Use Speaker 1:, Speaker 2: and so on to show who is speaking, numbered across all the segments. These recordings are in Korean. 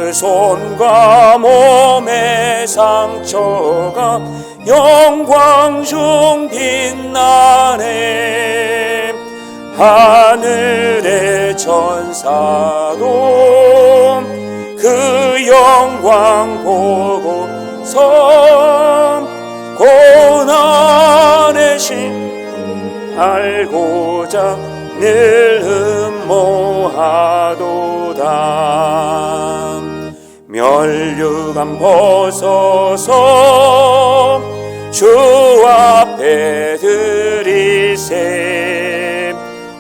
Speaker 1: 그 손과 몸의 상처가 영광 중 빛나네. 하늘의 천사도 그 영광 보고서 고난의 심 알고자 늘 흠모하도다. 멸류관 벗어서 주 앞에 드리세.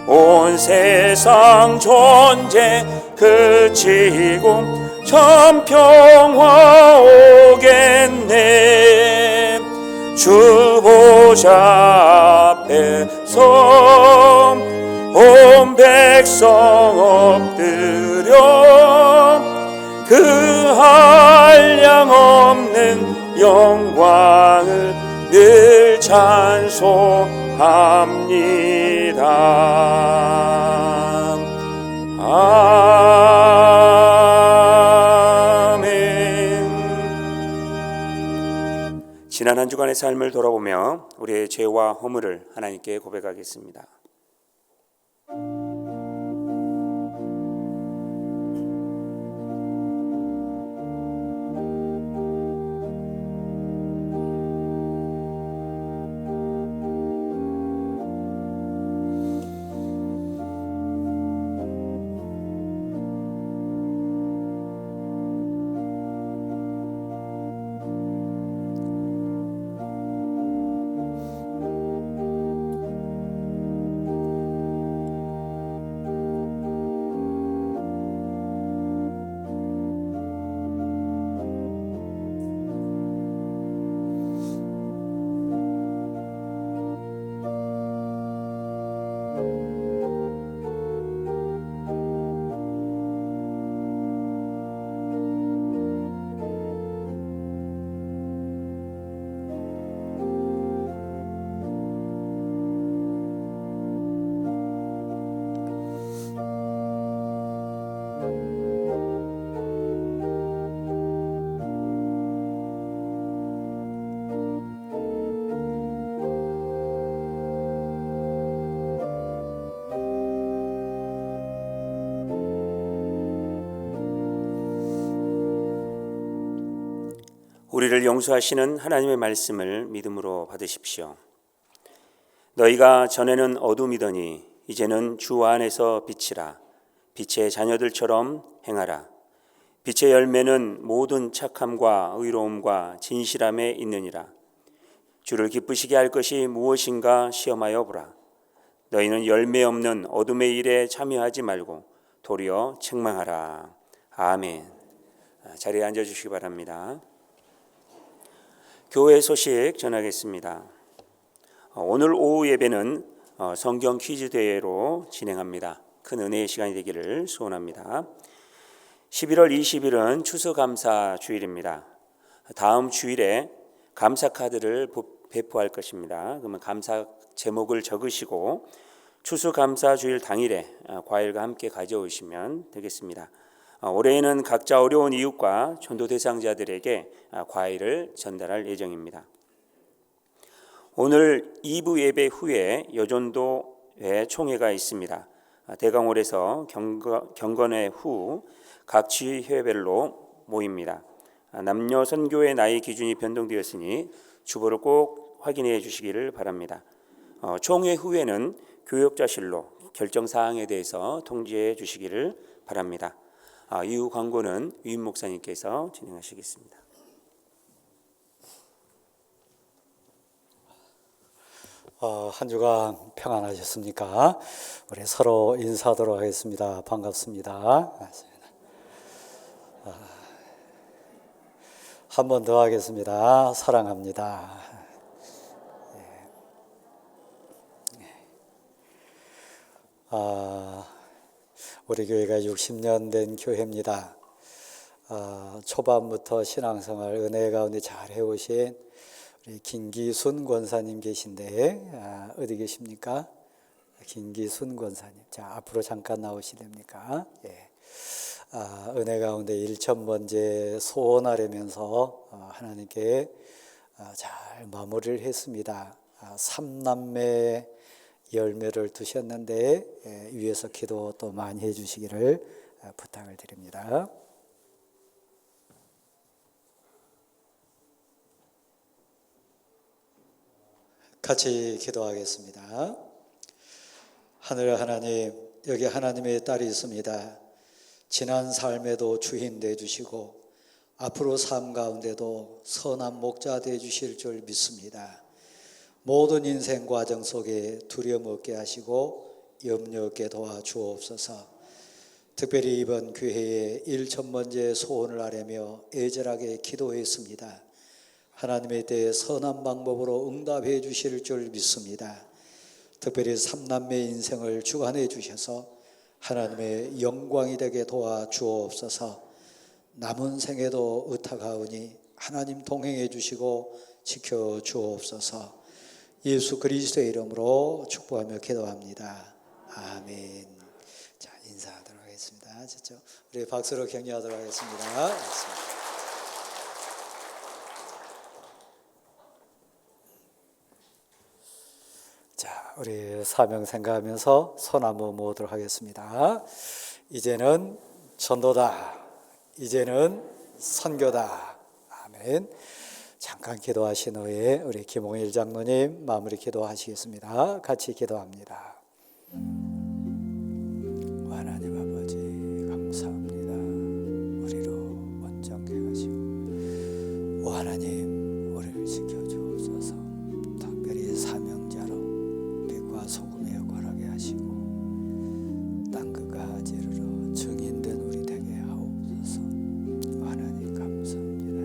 Speaker 1: 온 세상 전쟁 그치고 참 평화 오겠네. 주 보좌 앞에서 온 백성 엎드려 그 한량없는 영광을 늘 찬송합니다. 아멘. 지난 한 주간의 삶을 돌아보며 우리의 죄와 허물을 하나님께 고백하겠습니다. 우리를 용서하시는 하나님의 말씀을 믿음으로 받으십시오. 너희가 전에는 어둠이더니 이제는 주 안에서 빛이라. 빛의 자녀들처럼 행하라. 빛의 열매는 모든 착함과 의로움과 진실함에 있느니라. 주를 기쁘시게 할 것이 무엇인가 시험하여 보라. 너희는 열매 없는 어둠의 일에 참여하지 말고 도리어 책망하라. 아멘. 자리에 앉아주시기 바랍니다. 교회 소식 전하겠습니다. 오늘 오후 예배는 성경 퀴즈 대회로 진행합니다. 큰 은혜의 시간이 되기를 소원합니다. 11월 20일은 추수감사 주일입니다. 다음 주일에 감사 카드를 배포할 것입니다. 그러면 감사 제목을 적으시고 추수감사 주일 당일에 과일과 함께 가져오시면 되겠습니다. 올해에는 각자 어려운 이웃과 전도 대상자들에게 과일을 전달할 예정입니다. 오늘 2부 예배 후에 여전도회 총회가 있습니다. 대강홀에서 경건회 후 각 지회별로 모입니다. 남녀 선교의 나이 기준이 변동되었으니 주보를 꼭 확인해 주시기를 바랍니다. 총회 후에는 교역자실로 결정 사항에 대해서 통지해 주시기를 바랍니다. 이후 광고는 위임 목사님께서 진행하시겠습니다.
Speaker 2: 한 주간 평안하셨습니까? 우리 서로 인사하도록 하겠습니다. 반갑습니다. 한 번 더 하겠습니다. 사랑합니다. 우리 교회가 60년 된 교회입니다. 초반부터 신앙생활 은혜 가운데 잘 해오신 우리 김기순 권사님 계신데 어디 계십니까? 김기순 권사님. 자, 앞으로 잠깐 나오시렵니까? 예. 은혜 가운데 1,000번째 소원하려면서 하나님께 잘 마무리를 했습니다. 3남매 열매를 두셨는데 위에서 기도 또 많이 해주시기를 부탁을 드립니다. 같이 기도하겠습니다. 하늘 하나님, 여기 하나님의 딸이 있습니다. 지난 삶에도 주인 되어주시고 앞으로 삶 가운데도 선한 목자 되어주실 줄 믿습니다. 모든 인생 과정 속에 두려움 없게 하시고 염려 없게 도와주옵소서. 특별히 이번 교회에 1,000번째 소원을 하려며 애절하게 기도했습니다. 하나님의 때에 선한 방법으로 응답해 주실 줄 믿습니다. 특별히 3남매 인생을 주관해 주셔서 하나님의 영광이 되게 도와주옵소서. 남은 생에도 의탁하오니 하나님 동행해 주시고 지켜주옵소서. 예수 그리스도의 이름으로 축복하며 기도합니다. 아멘. 자, 인사하도록 하겠습니다. 저쪽 우리 박수로 격려하도록 하겠습니다. 자, 우리 사명 생각하면서 손 한번 모으도록 하겠습니다. 이제는 전도다. 이제는 선교다. 아멘. 잠깐 기도하신 후에 우리 김홍일 장로님 마무리 기도하시겠습니다. 같이 기도합니다. 하나님 아버지 감사합니다. 우리로 온전케 하시고 하나님 우리를 지켜주옵소서. 특별히 사명자로 빛과 소금의 역할을 하게 하시고 땅끝과 재르러 증인된 우리 되게 하옵소서. 하나님 감사합니다.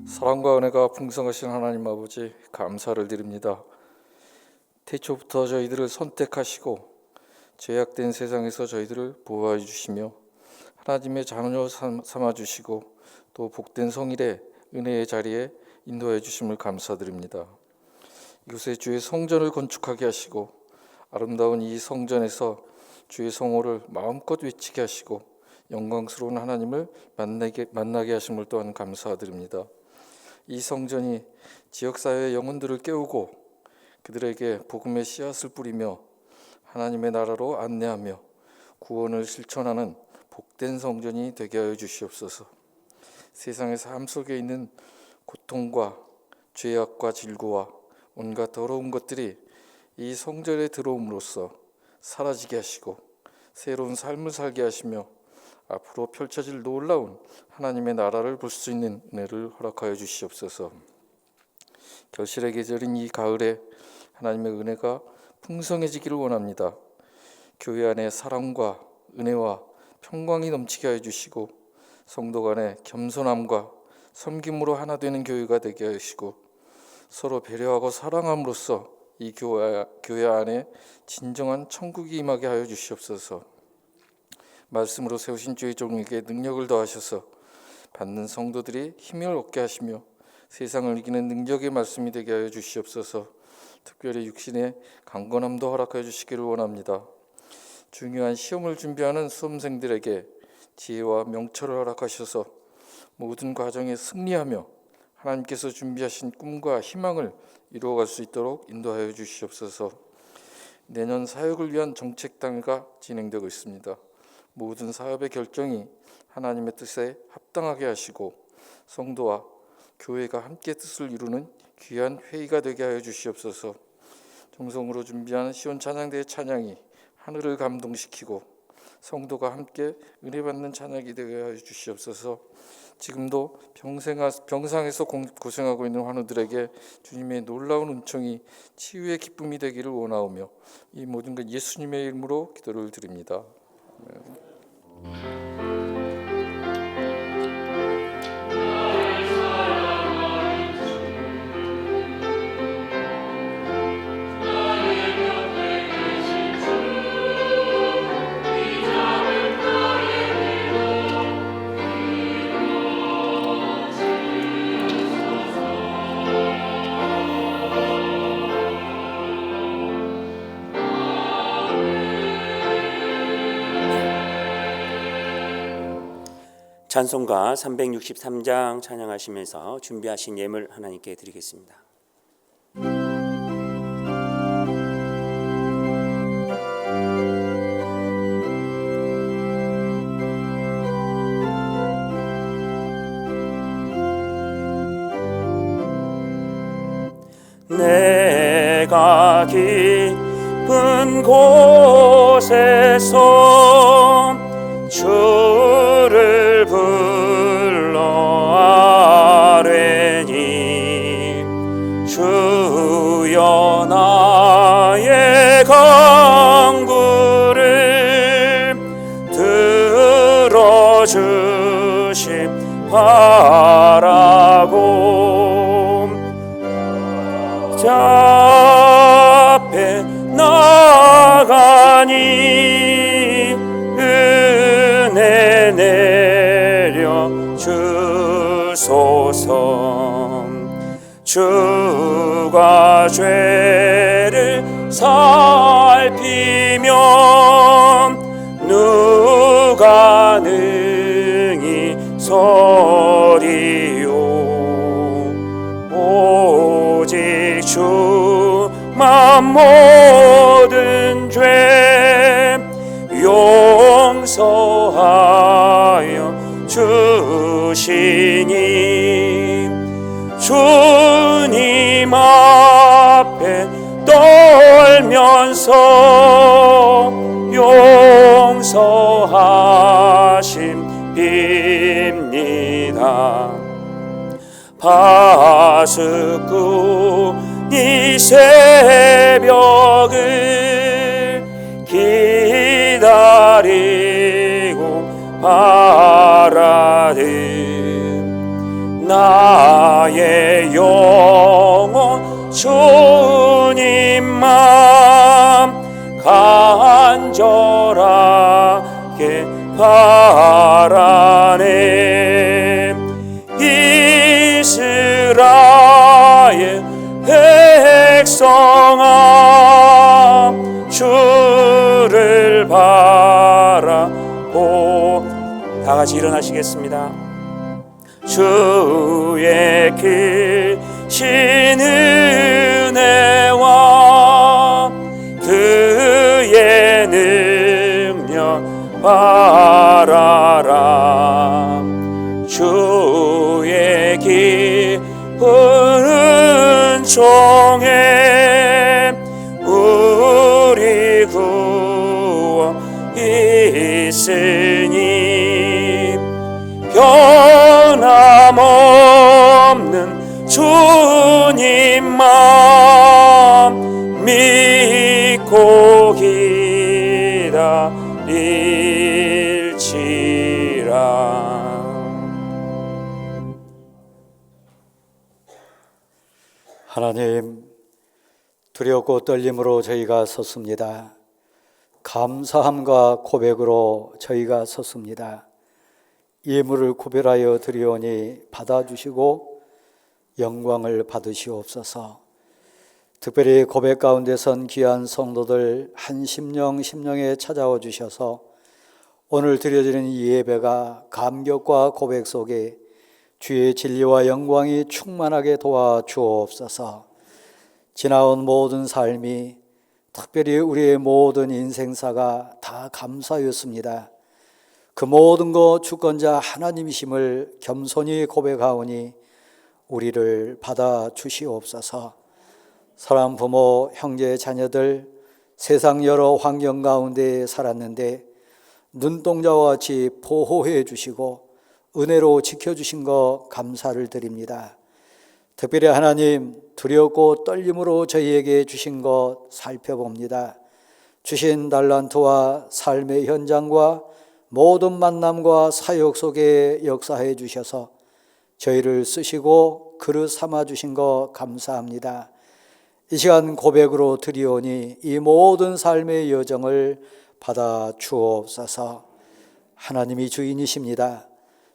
Speaker 3: 사랑과 은혜가 풍성하신 하나님 아버지 감사를 드립니다. 태초부터 저희들을 선택하시고 죄악된 세상에서 저희들을 보호해 주시며 하나님의 자녀 삼아 주시고 또 복된 성일의 은혜의 자리에 인도해 주심을 감사드립니다. 이곳에 주의 성전을 건축하게 하시고 아름다운 이 성전에서 주의 성호를 마음껏 외치게 하시고 영광스러운 하나님을 만나게 하심을 또한 감사드립니다. 이 성전이 지역사회의 영혼들을 깨우고 그들에게 복음의 씨앗을 뿌리며 하나님의 나라로 안내하며 구원을 실천하는 복된 성전이 되게 하여 주시옵소서. 세상의 삶 속에 있는 고통과 죄악과 질고와 온갖 더러운 것들이 이 성전에 들어옴으로써 사라지게 하시고 새로운 삶을 살게 하시며 앞으로 펼쳐질 놀라운 하나님의 나라를 볼 수 있는 은혜를 허락하여 주시옵소서. 결실의 계절인 이 가을에 하나님의 은혜가 풍성해지기를 원합니다. 교회 안에 사랑과 은혜와 평강이 넘치게 하여 주시고 성도 간의 겸손함과 섬김으로 하나 되는 교회가 되게 하시고 서로 배려하고 사랑함으로써 이 교회 안에 진정한 천국이 임하게 하여 주시옵소서. 말씀으로 세우신 주의 종에게 능력을 더하셔서 받는 성도들이 힘을 얻게 하시며 세상을 이기는 능력의 말씀이 되게 하여 주시옵소서. 특별히 육신의 강건함도 허락하여 주시기를 원합니다. 중요한 시험을 준비하는 수험생들에게 지혜와 명철을 허락하셔서 모든 과정에 승리하며 하나님께서 준비하신 꿈과 희망을 이루어갈 수 있도록 인도하여 주시옵소서. 내년 사역을 위한 정책당회가 진행되고 있습니다. 모든 사업의 결정이 하나님의 뜻에 합당하게 하시고 성도와 교회가 함께 뜻을 이루는 귀한 회의가 되게 하여 주시옵소서. 정성으로 준비한 시온 찬양대의 찬양이 하늘을 감동시키고 성도가 함께 은혜 받는 찬양이 되게 하여 주시옵소서. 지금도 병상에서 고생하고 있는 환우들에게 주님의 놀라운 은총이 치유의 기쁨이 되기를 원하오며 이 모든 것 예수님의 이름으로 기도를 드립니다. 아멘.
Speaker 1: 찬송가 363장 찬양하시면서 준비하신 예물 하나님께 드리겠습니다. 내가 깊은 곳에서 주를 불러 아뢰니 주여 나의 간구를 들어주심 바라고 앞에 나가니 은혜 내려 주소서. 주가 죄를 살피면 누가 능히 서리요. 오직 주만 모든 죄 용서하여 주시니 주님 앞에 떨면서 용서하심 빕니다. 파수꾼 이 새벽을 기다리고 바라듯 나의 영혼 주님만 간절하게 바라네. 이스라엘 백성아 주를 바라보. 다같이 일어나시겠습니다. 주의 크신 은혜와 그의 능력 바라라. 주의 깊은 은총에 우리 구원 있으니 변함없는 주님만 믿고 기다릴지라.
Speaker 2: 하나님, 두렵고 떨림으로 저희가 섰습니다. 감사함과 고백으로 저희가 섰습니다. 예물을 구별하여 드리오니 받아주시고 영광을 받으시옵소서. 특별히 고백 가운데 선 귀한 성도들 한 심령 심령에 찾아와 주셔서 오늘 드려지는 이 예배가 감격과 고백 속에 주의 진리와 영광이 충만하게 도와주옵소서. 지나온 모든 삶이, 특별히 우리의 모든 인생사가 다 감사였습니다. 그 모든 것 주권자 하나님이심을 겸손히 고백하오니 우리를 받아 주시옵소서. 사랑 부모, 형제, 자녀들 세상 여러 환경 가운데 살았는데 눈동자와 같이 보호해 주시고 은혜로 지켜주신 것 감사를 드립니다. 특별히 하나님 두렵고 떨림으로 저희에게 주신 것 살펴봅니다. 주신 달란트와 삶의 현장과 모든 만남과 사역 속에 역사해 주셔서 저희를 쓰시고 그릇 삼아 주신 것 감사합니다. 이 시간 고백으로 드리오니 이 모든 삶의 여정을 받아 주옵소서. 하나님이 주인이십니다.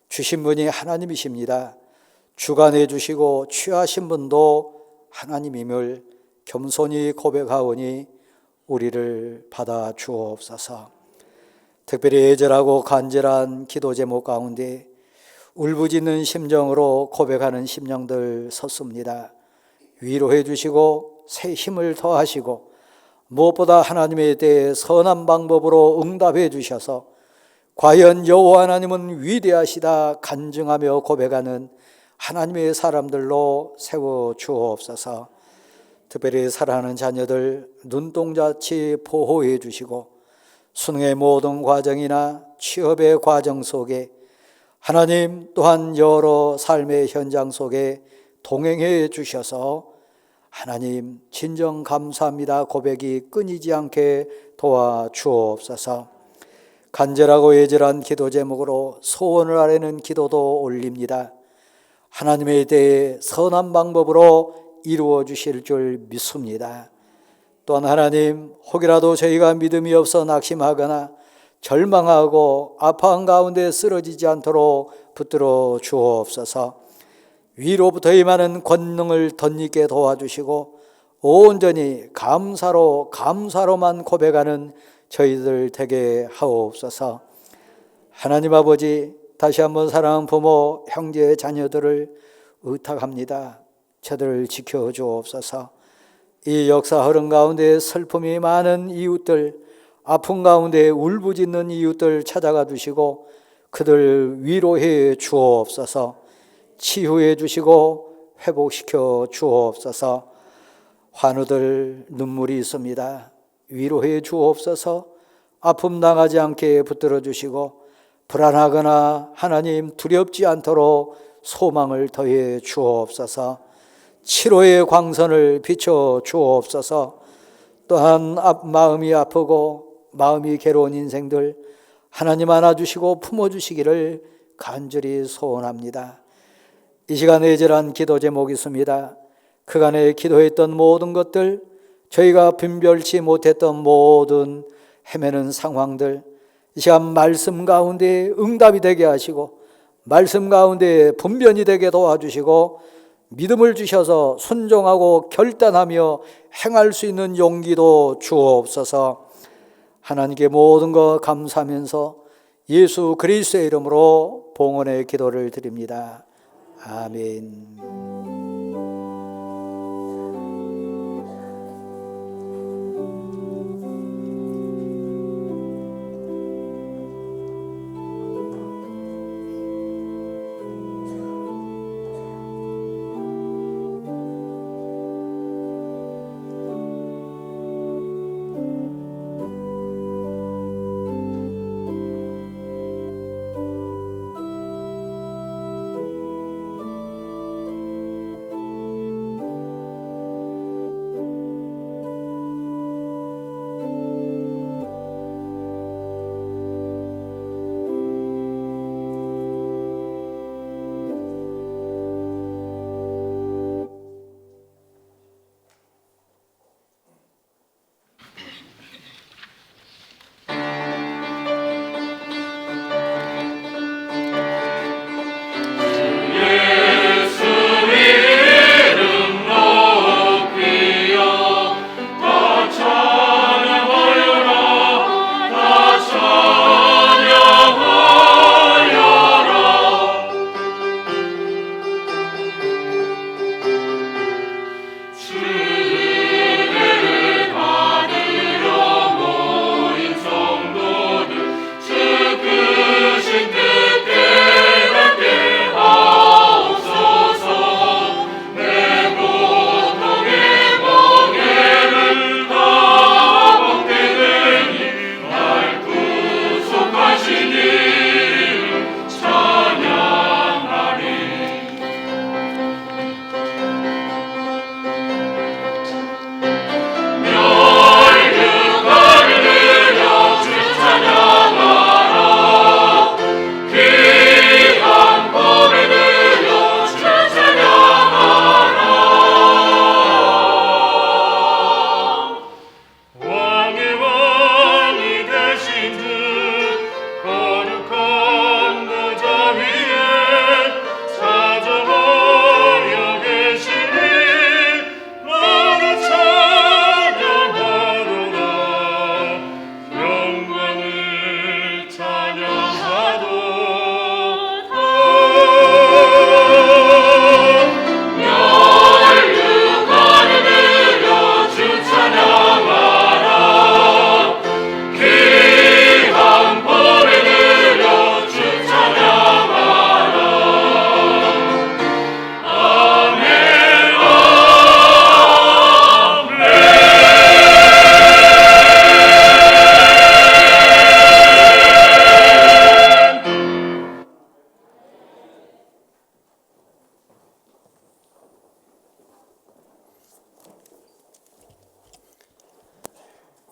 Speaker 2: 주신 분이 하나님이십니다. 주관해 주시고 취하신 분도 하나님임을 겸손히 고백하오니 우리를 받아 주옵소서. 특별히 애절하고 간절한 기도 제목 가운데 울부짖는 심정으로 고백하는 심령들 섰습니다. 위로해 주시고 새 힘을 더하시고 무엇보다 하나님에 대해 선한 방법으로 응답해 주셔서 과연 여호와 하나님은 위대하시다 간증하며 고백하는 하나님의 사람들로 세워 주옵소서. 특별히 사랑하는 자녀들 눈동자치 보호해 주시고 수능의 모든 과정이나 취업의 과정 속에 하나님 또한 여러 삶의 현장 속에 동행해 주셔서 하나님 진정 감사합니다 고백이 끊이지 않게 도와주옵소서. 간절하고 애절한 기도 제목으로 소원을 아뢰는 기도도 올립니다. 하나님에 대해 선한 방법으로 이루어 주실 줄 믿습니다. 또한 하나님 혹이라도 저희가 믿음이 없어 낙심하거나 절망하고 아파한 가운데 쓰러지지 않도록 붙들어 주옵소서. 위로부터 임하는 권능을 덧입게 도와주시고 온전히 감사로만 고백하는 저희들 되게 하옵소서. 하나님 아버지 다시 한번 사랑하는 부모, 형제, 자녀들을 의탁합니다. 저들을 지켜주옵소서. 이 역사 흐름 가운데 슬픔이 많은 이웃들, 아픔 가운데 울부짖는 이웃들 찾아가 주시고 그들 위로해 주옵소서. 치유해 주시고 회복시켜 주옵소서. 환우들 눈물이 있습니다. 위로해 주옵소서. 아픔 당하지 않게 붙들어 주시고 불안하거나 하나님 두렵지 않도록 소망을 더해 주옵소서. 치료의 광선을 비춰 주옵소서. 또한 마음이 아프고 마음이 괴로운 인생들 하나님 안아주시고 품어주시기를 간절히 소원합니다. 이 시간에 애절한 기도 제목이 있습니다. 그간에 기도했던 모든 것들, 저희가 분별치 못했던 모든 헤매는 상황들, 이 시간 말씀 가운데 응답이 되게 하시고 말씀 가운데 분변이 되게 도와주시고 믿음을 주셔서 순종하고 결단하며 행할 수 있는 용기도 주옵소서. 하나님께 모든 것 감사하면서 예수 그리스도의 이름으로 봉헌의 기도를 드립니다. 아멘.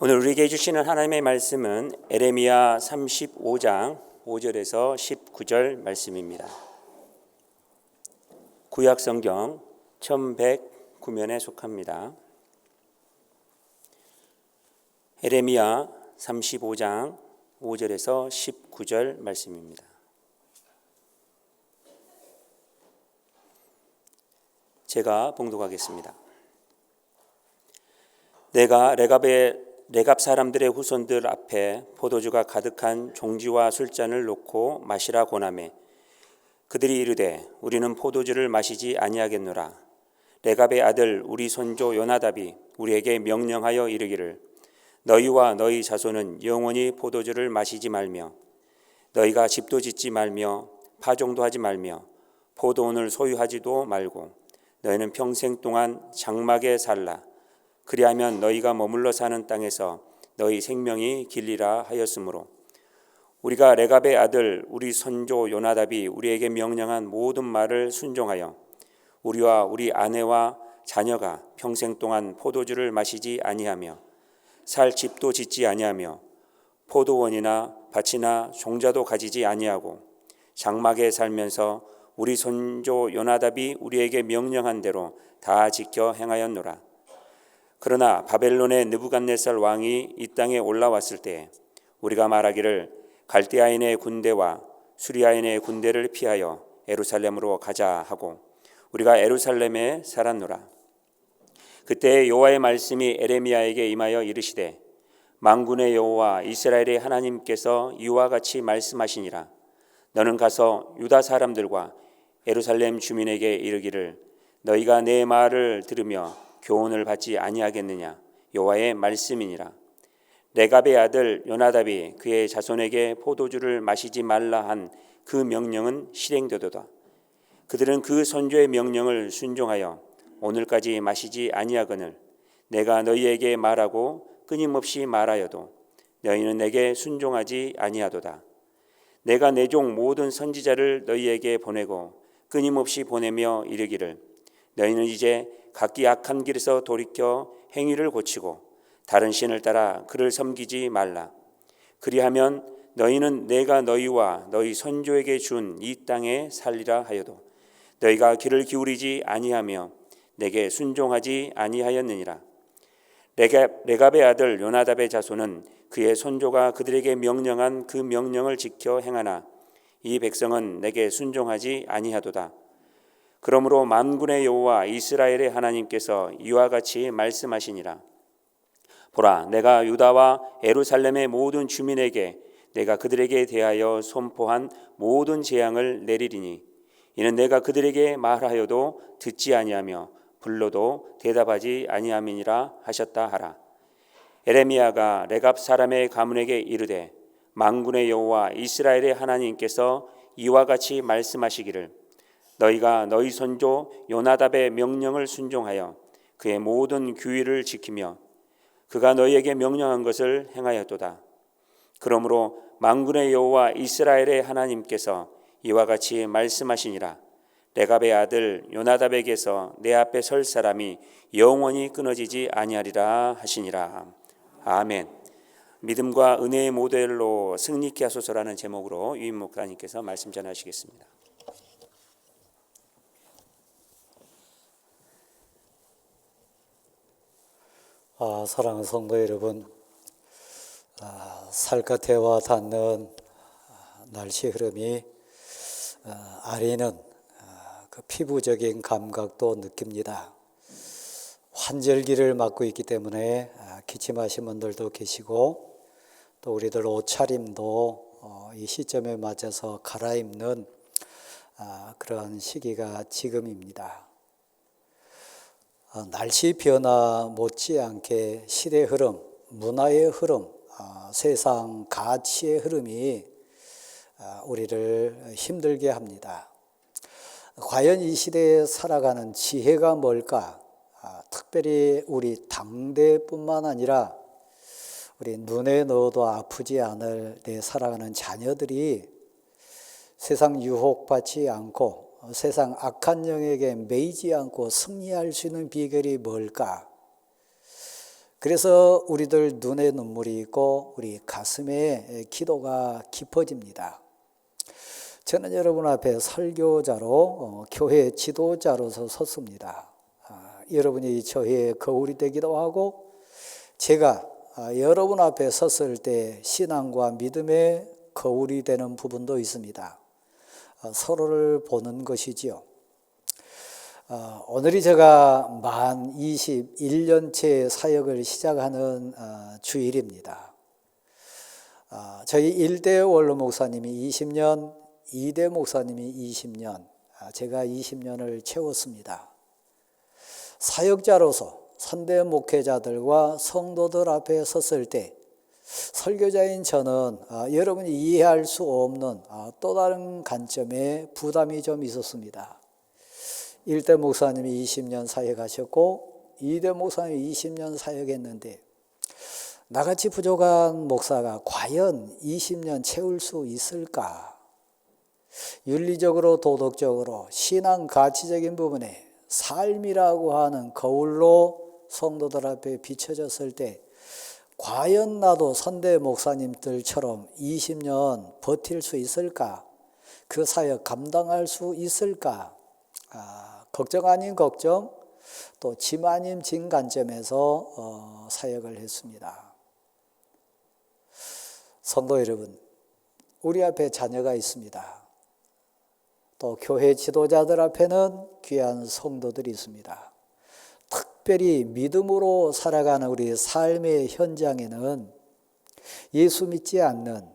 Speaker 1: 오늘 우리에게 주시는 하나님의 말씀은 에레미야 35장 5절에서 19절 말씀입니다. 구약 성경 1109면에 속합니다. 에레미야 35장 5절에서 19절 말씀입니다. 제가 봉독하겠습니다. 내가 레갑 사람들의 후손들 앞에 포도주가 가득한 종지와 술잔을 놓고 마시라 고나매 그들이 이르되 우리는 포도주를 마시지 아니하겠노라. 레갑의 아들 우리 손조 요나답이 우리에게 명령하여 이르기를 너희와 너희 자손은 영원히 포도주를 마시지 말며 너희가 집도 짓지 말며 파종도 하지 말며 포도원을 소유하지도 말고 너희는 평생 동안 장막에 살라. 그리하면 너희가 머물러 사는 땅에서 너희 생명이 길리라 하였으므로 우리가 레갑의 아들 우리 손조 요나답이 우리에게 명령한 모든 말을 순종하여 우리와 우리 아내와 자녀가 평생 동안 포도주를 마시지 아니하며 살 집도 짓지 아니하며 포도원이나 밭이나 종자도 가지지 아니하고 장막에 살면서 우리 손조 요나답이 우리에게 명령한 대로 다 지켜 행하였노라. 그러나 바벨론의 느부갓네살 왕이 이 땅에 올라왔을 때 우리가 말하기를 갈대아인의 군대와 수리아인의 군대를 피하여 예루살렘으로 가자 하고 우리가 예루살렘에 살았노라. 그때 여호와의 말씀이 에레미야에게 임하여 이르시되 만군의 여호와 이스라엘의 하나님께서 이와 같이 말씀하시니라. 너는 가서 유다 사람들과 예루살렘 주민에게 이르기를 너희가 내 말을 들으며 교훈을 받지 아니하겠느냐. 여호와의 말씀이니라. 레갑의 아들 요나답이 그의 자손에게 포도주를 마시지 말라 한 그 명령은 실행되도다. 그들은 그 선조의 명령을 순종하여 오늘까지 마시지 아니하거늘 내가 너희에게 말하고 끊임없이 말하여도 너희는 내게 순종하지 아니하도다. 내가 내 종 모든 선지자를 너희에게 보내고 끊임없이 보내며 이르기를 너희는 이제 각기 악한 길에서 돌이켜 행위를 고치고 다른 신을 따라 그를 섬기지 말라. 그리하면 너희는 내가 너희와 너희 선조에게 준 이 땅에 살리라 하여도 너희가 귀를 기울이지 아니하며 내게 순종하지 아니하였느니라. 레갑의 아들 요나답의 자손은 그의 손조가 그들에게 명령한 그 명령을 지켜 행하나 이 백성은 내게 순종하지 아니하도다. 그러므로 만군의 여호와 이스라엘의 하나님께서 이와 같이 말씀하시니라. 보라, 내가 유다와 예루살렘의 모든 주민에게 내가 그들에게 대하여 선포한 모든 재앙을 내리리니 이는 내가 그들에게 말하여도 듣지 아니하며 불러도 대답하지 아니함이니라 하셨다 하라. 에레미야가 레갑 사람의 가문에게 이르되 만군의 여호와 이스라엘의 하나님께서 이와 같이 말씀하시기를 너희가 너희 손조 요나답의 명령을 순종하여 그의 모든 규율을 지키며 그가 너희에게 명령한 것을 행하였도다. 그러므로 만군의 여호와 이스라엘의 하나님께서 이와 같이 말씀하시니라. 레갑의 아들 요나답에게서 내 앞에 설 사람이 영원히 끊어지지 아니하리라 하시니라. 아멘. 믿음과 은혜의 모델로 승리케 하소서라는 제목으로 유임 목사님께서 말씀 전하시겠습니다.
Speaker 2: 사랑하는 성도 여러분, 살갗에와 닿는 날씨 흐름이 아리는 그 피부적인 감각도 느낍니다. 환절기를 맞고 있기 때문에 기침하신 분들도 계시고 또 우리들 옷차림도 이 시점에 맞춰서 갈아입는 그런 시기가 지금입니다. 날씨 변화 못지않게 시대 흐름, 문화의 흐름, 세상 가치의 흐름이 우리를 힘들게 합니다. 과연 이 시대에 살아가는 지혜가 뭘까? 특별히 우리 당대뿐만 아니라 우리 눈에 넣어도 아프지 않을 내 살아가는 자녀들이 세상 유혹받지 않고 세상 악한 영에게 매이지 않고 승리할 수 있는 비결이 뭘까? 그래서 우리들 눈에 눈물이 있고 우리 가슴에 기도가 깊어집니다. 저는 여러분 앞에 설교자로 교회 지도자로서 섰습니다. 여러분이 저의 거울이 되기도 하고 제가 여러분 앞에 섰을 때 신앙과 믿음의 거울이 되는 부분도 있습니다. 서로를 보는 것이지요. 오늘이 제가 만 21년째 사역을 시작하는 주일입니다. 저희 1대 원로 목사님이 20년, 2대 목사님이 20년, 제가 20년을 채웠습니다. 사역자로서 선대 목회자들과 성도들 앞에 섰을 때 설교자인 저는 여러분이 이해할 수 없는 또 다른 관점에 부담이 좀 있었습니다. 1대 목사님이 20년 사역하셨고 2대 목사님이 20년 사역했는데 나같이 부족한 목사가 과연 20년 채울 수 있을까? 윤리적으로 도덕적으로 신앙 가치적인 부분에 삶이라고 하는 거울로 성도들 앞에 비춰졌을 때 과연 나도 선대 목사님들처럼 20년 버틸 수 있을까? 그 사역 감당할 수 있을까? 걱정 아닌 걱정, 또 짐 아닌 짐 관점에서 사역을 했습니다. 성도 여러분, 우리 앞에 자녀가 있습니다. 또 교회 지도자들 앞에는 귀한 성도들이 있습니다. 특별히 믿음으로 살아가는 우리 삶의 현장에는 예수 믿지 않는,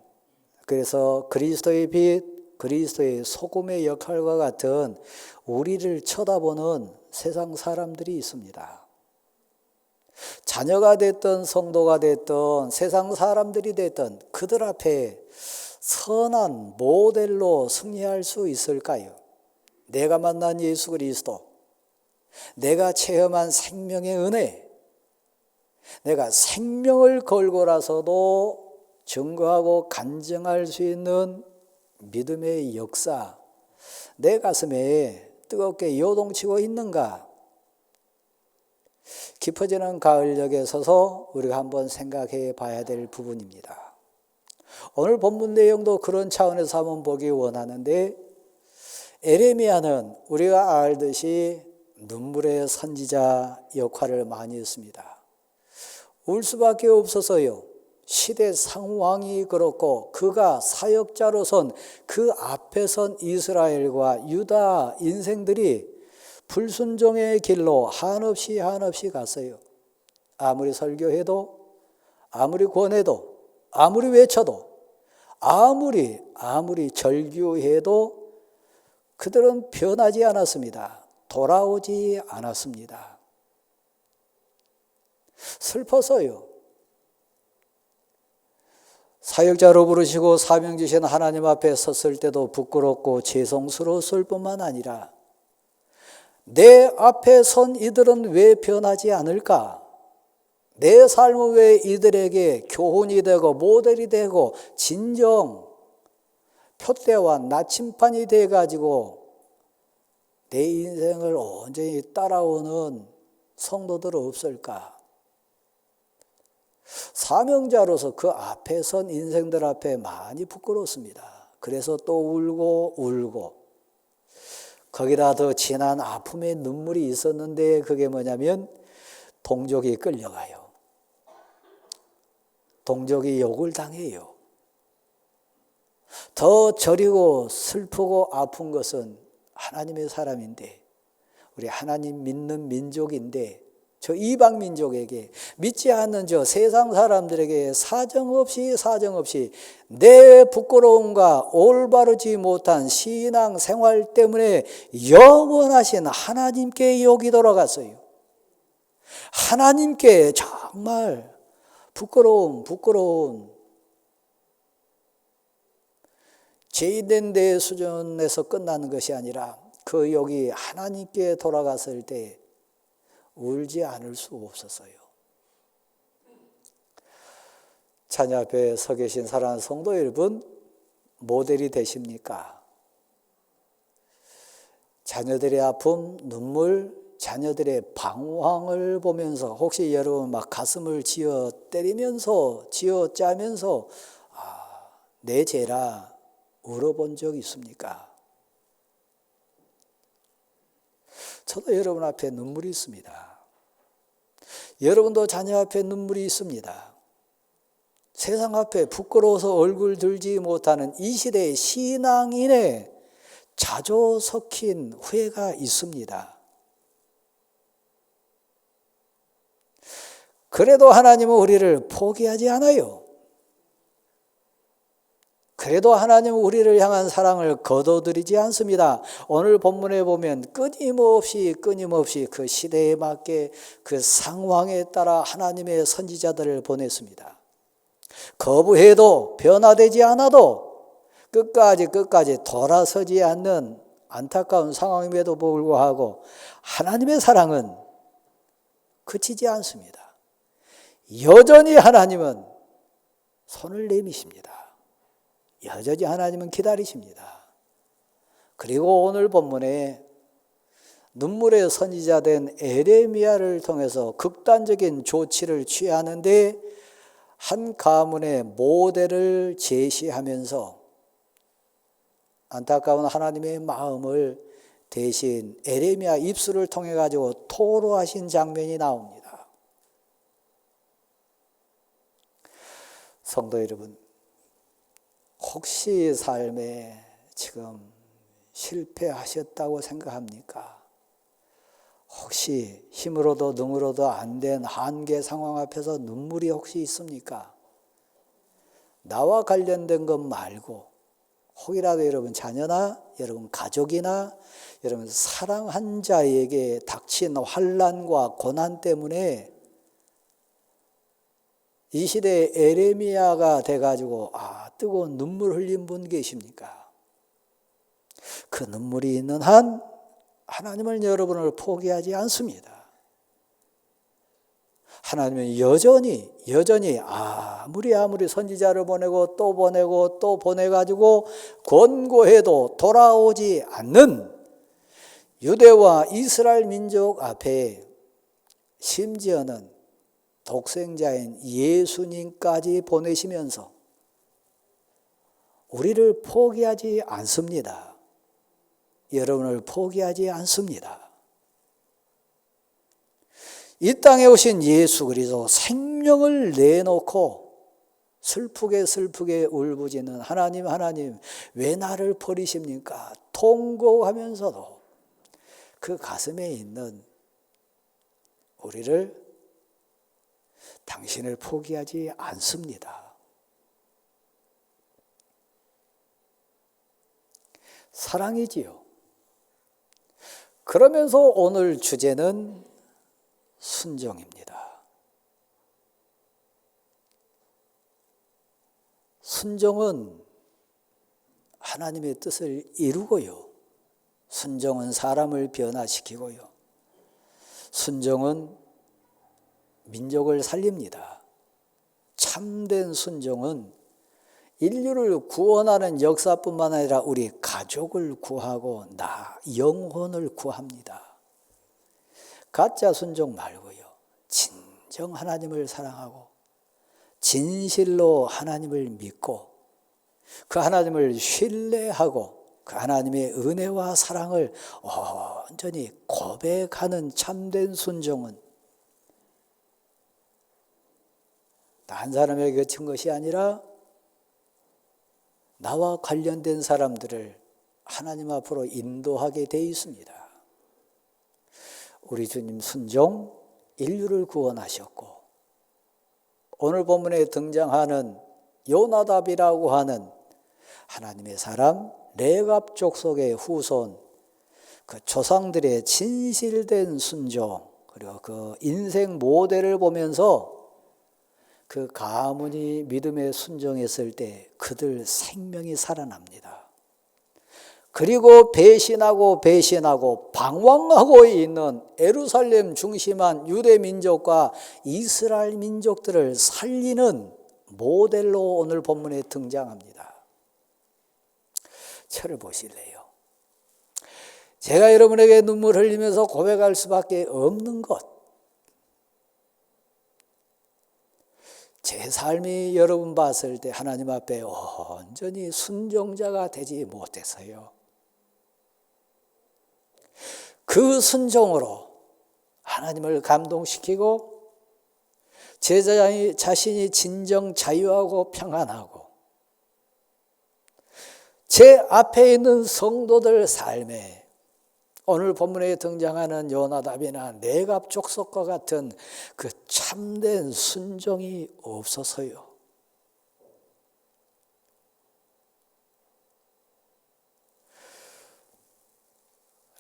Speaker 2: 그래서 그리스도의 빛, 그리스도의 소금의 역할과 같은 우리를 쳐다보는 세상 사람들이 있습니다. 자녀가 됐든 성도가 됐든 세상 사람들이 됐든 그들 앞에 선한 모델로 승리할 수 있을까요? 내가 만난 예수 그리스도, 내가 체험한 생명의 은혜, 내가 생명을 걸고라서도 증거하고 간증할 수 있는 믿음의 역사, 내 가슴에 뜨겁게 요동치고 있는가? 깊어지는 가을녘에 서서 우리가 한번 생각해 봐야 될 부분입니다. 오늘 본문 내용도 그런 차원에서 한번 보기 원하는데, 에레미야는 우리가 알듯이 눈물의 선지자 역할을 많이 했습니다. 울 수밖에 없어서요. 시대 상황이 그렇고 그가 사역자로선 그 앞에 선 이스라엘과 유다 인생들이 불순종의 길로 한없이 갔어요. 아무리 설교해도, 아무리 권해도, 아무리 외쳐도, 아무리 절규해도 그들은 변하지 않았습니다. 돌아오지 않았습니다. 슬퍼서요. 사역자로 부르시고 사명 주신 하나님 앞에 섰을 때도 부끄럽고 죄송스러웠을 뿐만 아니라 내 앞에 선 이들은 왜 변하지 않을까? 내 삶은 왜 이들에게 교훈이 되고 모델이 되고 진정 표대와 나침반이 돼가지고 내 인생을 온전히 따라오는 성도들 없을까? 사명자로서 그 앞에 선 인생들 앞에 많이 부끄럽습니다. 그래서 또 울고 거기다 더 진한 아픔의 눈물이 있었는데 그게 뭐냐면 동족이 끌려가요. 동족이 욕을 당해요. 더 저리고 슬프고 아픈 것은 하나님의 사람인데, 우리 하나님 믿는 민족인데 저 이방 민족에게, 믿지 않는 저 세상 사람들에게 사정없이 내 부끄러움과 올바르지 못한 신앙 생활 때문에 영원하신 하나님께 욕이 돌아갔어요. 하나님께 정말 부끄러운 죄인된 내 수준에서 끝나는 것이 아니라 그 욕이 하나님께 돌아갔을 때 울지 않을 수 없었어요. 자녀 앞에 서 계신 사랑하는 성도 여러분, 모델이 되십니까? 자녀들의 아픔, 눈물 자녀들의 방황을 보면서 혹시 여러분 막 가슴을 쥐어 때리면서 쥐어 짜면서 내 죄라 울어본 적 있습니까? 저도 여러분 앞에 눈물이 있습니다. 여러분도 자녀 앞에 눈물이 있습니다. 세상 앞에 부끄러워서 얼굴 들지 못하는 이 시대의 신앙인의 자조 섞인 후회가 있습니다. 그래도 하나님은 우리를 포기하지 않아요. 그래도 하나님은 우리를 향한 사랑을 거둬들이지 않습니다. 오늘 본문에 보면 끊임없이 그 시대에 맞게 그 상황에 따라 하나님의 선지자들을 보냈습니다. 거부해도 변화되지 않아도 끝까지 돌아서지 않는 안타까운 상황임에도 불구하고 하나님의 사랑은 그치지 않습니다. 여전히 하나님은 손을 내미십니다. 여전히 하나님은 기다리십니다. 그리고 오늘 본문에 눈물의 선지자 된 에레미야를 통해서 극단적인 조치를 취하는데 한 가문의 모델을 제시하면서 안타까운 하나님의 마음을 대신 에레미야 입술을 통해 가지고 토로하신 장면이 나옵니다. 성도 여러분, 혹시 삶에 지금 실패하셨다고 생각합니까? 혹시 힘으로도 능으로도 안 된 한계 상황 앞에서 눈물이 혹시 있습니까? 나와 관련된 것 말고 혹이라도 여러분 자녀나 여러분 가족이나 여러분 사랑한 자에게 닥친 환난과 고난 때문에 이 시대에 에레미야가 돼가지고 뜨거운 눈물 흘린 분 계십니까? 그 눈물이 있는 한 하나님은 여러분을 포기하지 않습니다. 하나님은 여전히 아무리 선지자를 보내고 또 보내가지고 권고해도 돌아오지 않는 유대와 이스라엘 민족 앞에 심지어는 독생자인 예수님까지 보내시면서 우리를 포기하지 않습니다. 여러분을 포기하지 않습니다. 이 땅에 오신 예수 그리스도 생명을 내놓고 슬프게 울부짖는 하나님 왜 나를 버리십니까? 통곡하면서도 그 가슴에 있는 우리를 당신을 포기하지 않습니다. 사랑이지요. 그러면서 오늘 주제는 순종입니다. 순종은 하나님의 뜻을 이루고요. 순종은 사람을 변화시키고요. 순종은 민족을 살립니다. 참된 순종은 인류를 구원하는 역사뿐만 아니라 우리 가족을 구하고 영혼을 구합니다. 가짜 순종 말고요. 진정 하나님을 사랑하고 진실로 하나님을 믿고 그 하나님을 신뢰하고 그 하나님의 은혜와 사랑을 온전히 고백하는 참된 순종은 한 사람에게 그친 것이 아니라 나와 관련된 사람들을 하나님 앞으로 인도하게 되어 있습니다. 우리 주님 순종, 인류를 구원하셨고 오늘 본문에 등장하는 요나답이라고 하는 하나님의 사람 레갑 족속의 후손, 그 조상들의 진실된 순종 그리고 그 인생 모델을 보면서 그 가문이 믿음에 순종했을 때 그들 생명이 살아납니다. 그리고 배신하고 방황하고 있는 예루살렘 중심한 유대 민족과 이스라엘 민족들을 살리는 모델로 오늘 본문에 등장합니다. 저를 보실래요? 제가 여러분에게 눈물 흘리면서 고백할 수밖에 없는 것, 제 삶이 여러분 봤을 때 하나님 앞에 온전히 순종자가 되지 못해서요. 그 순종으로 하나님을 감동시키고 제 자신이 진정 자유하고 평안하고 제 앞에 있는 성도들 삶에 오늘 본문에 등장하는 요나답이나 네갑 족속과 같은 그 참된 순종이 없어서요.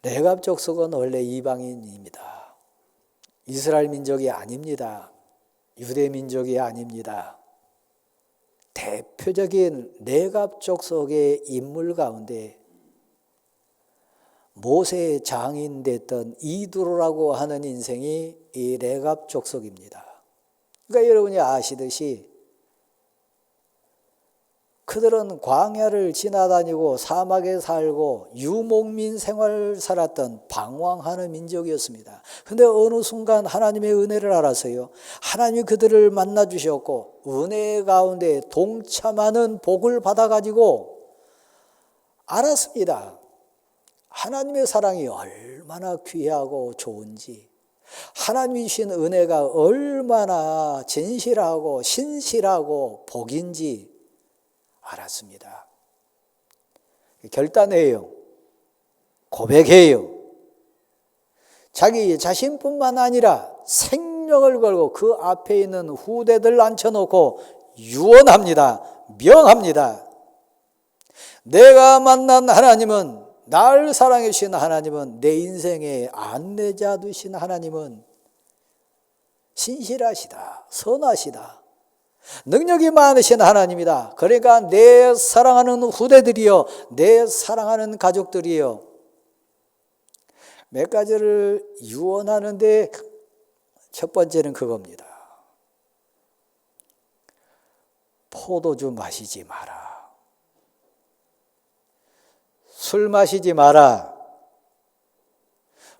Speaker 2: 네갑 족속은 원래 이방인입니다. 이스라엘 민족이 아닙니다. 유대 민족이 아닙니다. 대표적인 네갑 족속의 인물 가운데 모세의 장인 됐던 이두로라고 하는 인생이 이 네갑 족속입니다. 그러니까 여러분이 아시듯이 그들은 광야를 지나다니고 사막에 살고 유목민 생활을 살았던 방황하는 민족이었습니다. 그런데 어느 순간 하나님의 은혜를 알아서요, 하나님이 그들을 만나 주셨고 은혜 가운데 동참하는 복을 받아가지고 알았습니다. 하나님의 사랑이 얼마나 귀하고 좋은지, 하나님이 주신 은혜가 얼마나 진실하고 신실하고 복인지 알았습니다. 결단해요. 고백해요. 자기 자신뿐만 아니라 생명을 걸고 그 앞에 있는 후대들 앉혀놓고 유언합니다. 명합니다. 내가 만난 하나님은, 날 사랑해 주신 하나님은, 내 인생의 안내자 되신 하나님은 신실하시다, 선하시다, 능력이 많으신 하나님이다. 그러니까 내 사랑하는 후대들이요, 내 사랑하는 가족들이요, 몇 가지를 유언하는데 첫 번째는 그겁니다. 포도주 마시지 마라. 술 마시지 마라.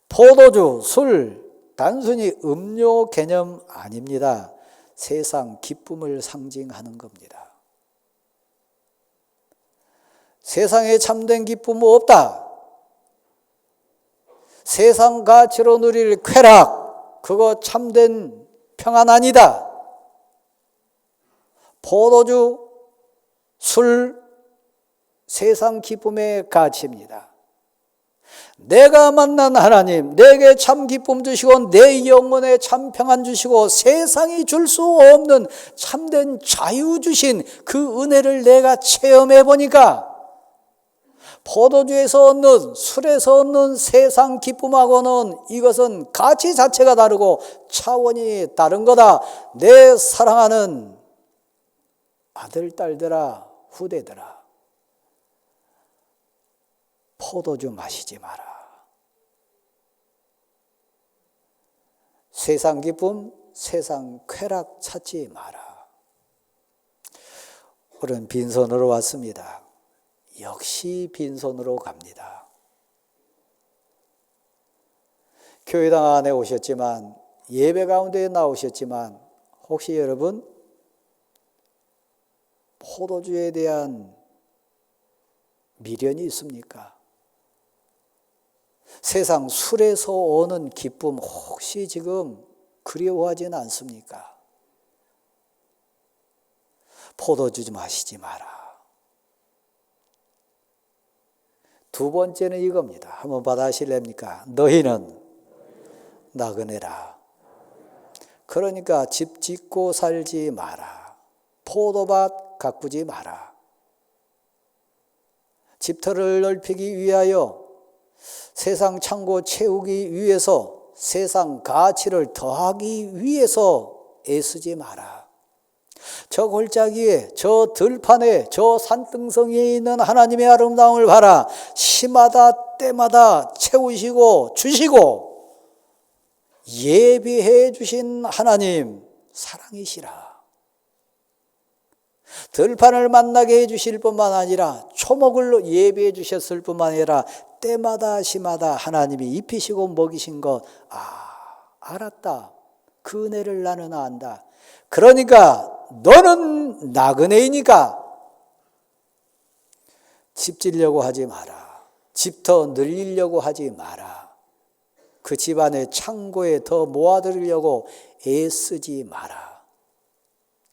Speaker 2: 포도주, 술, 단순히 음료 개념 아닙니다. 세상 기쁨을 상징하는 겁니다. 세상에 참된 기쁨은 없다. 세상 가치로 누릴 쾌락, 그거 참된 평안 아니다. 포도주, 술, 세상 기쁨의 가치입니다. 내가 만난 하나님, 내게 참 기쁨 주시고 내 영혼에 참 평안 주시고 세상이 줄 수 없는 참된 자유 주신 그 은혜를 내가 체험해 보니까 포도주에서 얻는, 술에서 얻는 세상 기쁨하고는 이것은 가치 자체가 다르고 차원이 다른 거다. 내 사랑하는 아들, 딸들아, 후대들아, 포도주 마시지 마라. 세상 기쁨, 세상 쾌락 찾지 마라. 오늘은 빈손으로 왔습니다. 역시 빈손으로 갑니다. 교회당 안에 오셨지만, 예배 가운데 나오셨지만, 혹시 여러분 포도주에 대한 미련이 있습니까? 세상 술에서 오는 기쁨 혹시 지금 그리워하지는 않습니까? 포도주 좀 마시지 마라. 두 번째는 이겁니다. 한번 받아실랍니까? 너희는 나그네라. 그러니까 집 짓고 살지 마라. 포도밭 가꾸지 마라. 집터를 넓히기 위하여, 세상 창고 채우기 위해서, 세상 가치를 더하기 위해서 애쓰지 마라. 저 골짜기에, 저 들판에, 저 산등성이에 있는 하나님의 아름다움을 봐라. 시마다 때마다 채우시고 주시고 예비해 주신 하나님 사랑이시라. 들판을 만나게 해주실 뿐만 아니라 초목을 예비해 주셨을 뿐만 아니라 때마다 시마다 하나님이 입히시고 먹이신 것 알았다. 그 은혜를 나는 안다. 그러니까 너는 나그네이니까 집 지려고 하지 마라. 집 더 늘리려고 하지 마라. 그 집안의 창고에 더 모아두려고 애쓰지 마라.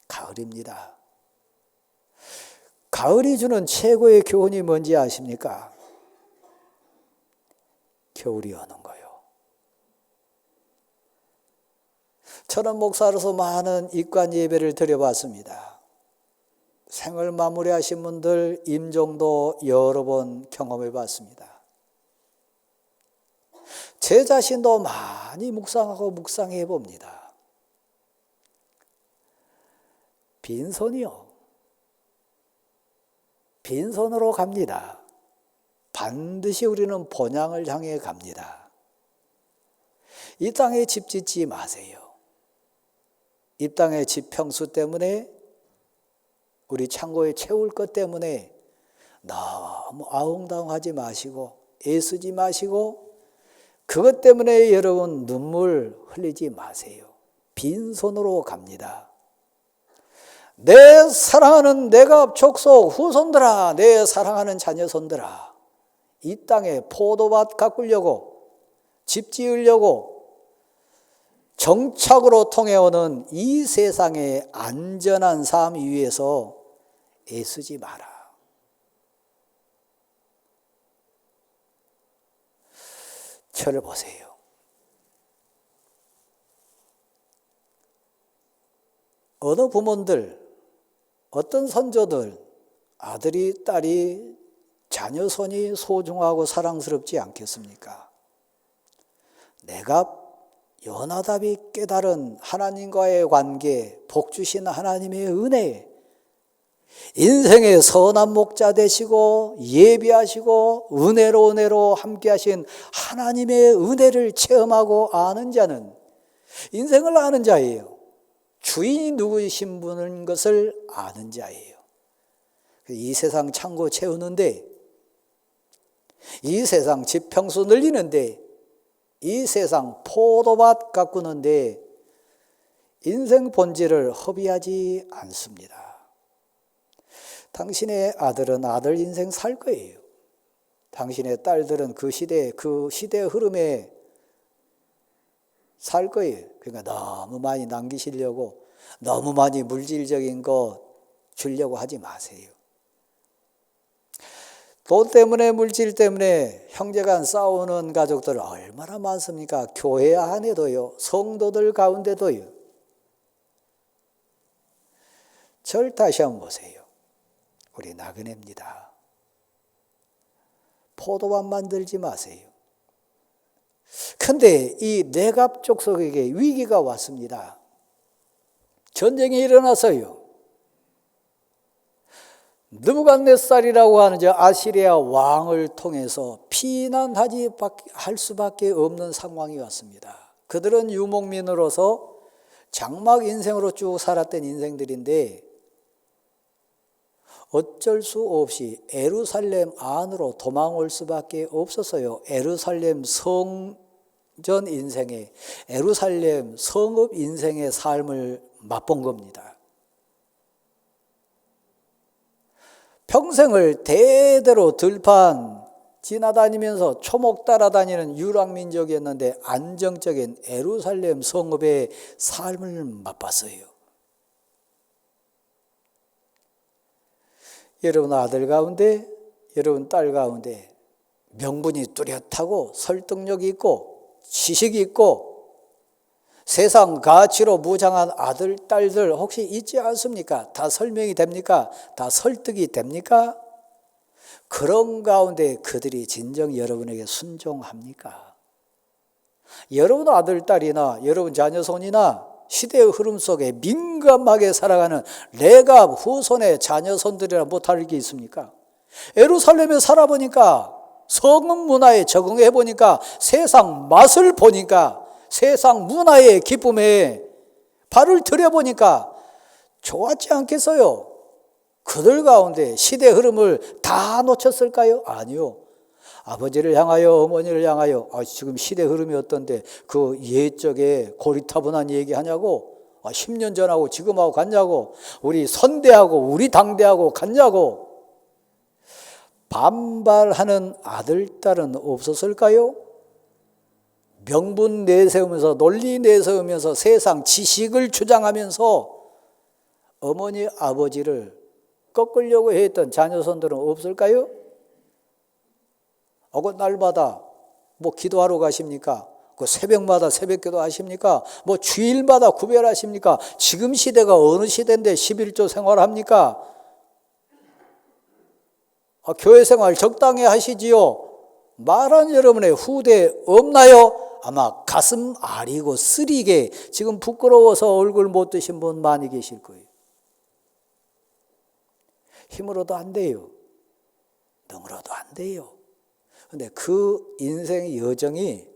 Speaker 2: 가을입니다. 가을이 주는 최고의 교훈이 뭔지 아십니까? 겨울이 오는 거예요. 저는 목사로서 많은 입관 예배를 드려봤습니다. 생을 마무리하신 분들 임종도 여러 번 경험해 봤습니다. 제 자신도 많이 묵상하고 묵상해 봅니다. 빈손이요. 빈손으로 갑니다. 반드시 우리는 본향을 향해 갑니다. 이 땅에 집 짓지 마세요. 이 땅의 집 평수 때문에 우리 창고에 채울 것 때문에 너무 아웅다웅하지 마시고 애쓰지 마시고 그것 때문에 여러분 눈물 흘리지 마세요. 빈손으로 갑니다. 내 사랑하는 내갑 족속 후손들아, 내 사랑하는 자녀손들아, 이 땅에 포도밭 가꾸려고 집 지으려고 정착으로 통해오는 이 세상의 안전한 삶 위해서 애쓰지 마라. 저를 보세요. 어느 부모들, 어떤 선조들, 아들이, 딸이, 자녀손이 소중하고 사랑스럽지 않겠습니까? 내가 요나답이 깨달은 하나님과의 관계, 복 주신 하나님의 은혜, 인생의 선한 목자 되시고 예비하시고 은혜로 함께 하신 하나님의 은혜를 체험하고 아는 자는 인생을 아는 자예요. 주인이 누구이신 분인 것을 아는 자예요. 이 세상 창고 채우는데, 이 세상 집 평수 늘리는데, 이 세상 포도밭 가꾸는데 인생 본질을 허비하지 않습니다. 당신의 아들은 아들 인생 살 거예요. 당신의 딸들은 그 시대의 흐름에 살 거예요. 그러니까 너무 많이 남기시려고, 너무 많이 물질적인 거 주려고 하지 마세요. 돈 때문에, 물질 때문에 형제간 싸우는 가족들 얼마나 많습니까? 교회 안에도요, 성도들 가운데도요. 절 다시 한번 보세요. 우리 나그네입니다. 포도밭 만들지 마세요. 근데 이 내갑 족속에게 위기가 왔습니다. 전쟁이 일어나서요. 느부갓네살이라고 하는 저 아시리아 왕을 통해서 피난할 수밖에 없는 상황이 왔습니다. 그들은 유목민으로서 장막 인생으로 쭉 살았던 인생들인데 어쩔 수 없이 예루살렘 안으로 도망올 수밖에 없었어요. 예루살렘 성전 인생의, 예루살렘 성읍 인생의 삶을 맛본 겁니다. 평생을 대대로 들판 지나다니면서 초목 따라다니는 유랑민족이었는데 안정적인 예루살렘 성읍의 삶을 맛봤어요. 여러분 아들 가운데, 여러분 딸 가운데 명분이 뚜렷하고 설득력이 있고 지식이 있고 세상 가치로 무장한 아들, 딸들 혹시 있지 않습니까? 다 설명이 됩니까? 다 설득이 됩니까? 그런 가운데 그들이 진정 여러분에게 순종합니까? 여러분 아들, 딸이나 여러분 자녀손이나 시대의 흐름 속에 민감하게 살아가는 레갑 후손의 자녀손들이라 못할 게 있습니까? 예루살렘에 살아보니까 성읍 문화에 적응해 보니까 세상 맛을 보니까 세상 문화의 기쁨에 발을 들여보니까 좋았지 않겠어요? 그들 가운데 시대 흐름을 다 놓쳤을까요? 아니요. 아버지를 향하여 어머니를 향하여 지금 시대 흐름이 어떤데 그 옛적에 고리타분한 얘기하냐고 10년 전하고 지금하고 같냐고 우리 선대하고 우리 당대하고 같냐고 반발하는 아들, 딸은 없었을까요? 명분 내세우면서 논리 내세우면서 세상 지식을 주장하면서 어머니 아버지를 꺾으려고 했던 자녀손들은 없을까요? 그 날마다 뭐 기도하러 가십니까? 그 새벽마다 새벽기도 하십니까? 뭐 주일마다 구별하십니까? 지금 시대가 어느 시대인데 11조 생활합니까? 교회 생활 적당히 하시지요. 말하는 여러분의 후대 없나요? 아마 가슴 아리고 쓰리게 지금 부끄러워서 얼굴 못 드신 분 많이 계실 거예요. 힘으로도 안 돼요. 능으로도 안 돼요. 근데 그 인생의 여정이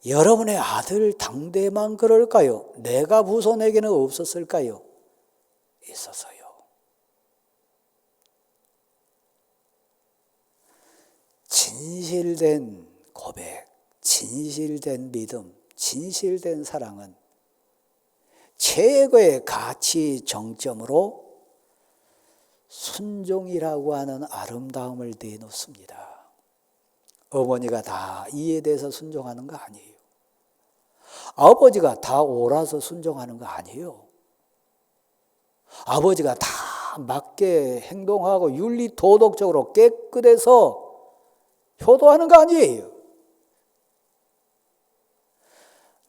Speaker 2: 여러분의 아들 당대만 그럴까요? 내가 후손에게는 없었을까요? 있었어요. 진실된 고백, 진실된 믿음, 진실된 사랑은 최고의 가치 정점으로 순종이라고 하는 아름다움을 내놓습니다. 어머니가 다 이에 대해서 순종하는 거 아니에요. 아버지가 다 옳아서 순종하는 거 아니에요. 아버지가 다 맞게 행동하고 윤리 도덕적으로 깨끗해서 효도하는 거 아니에요.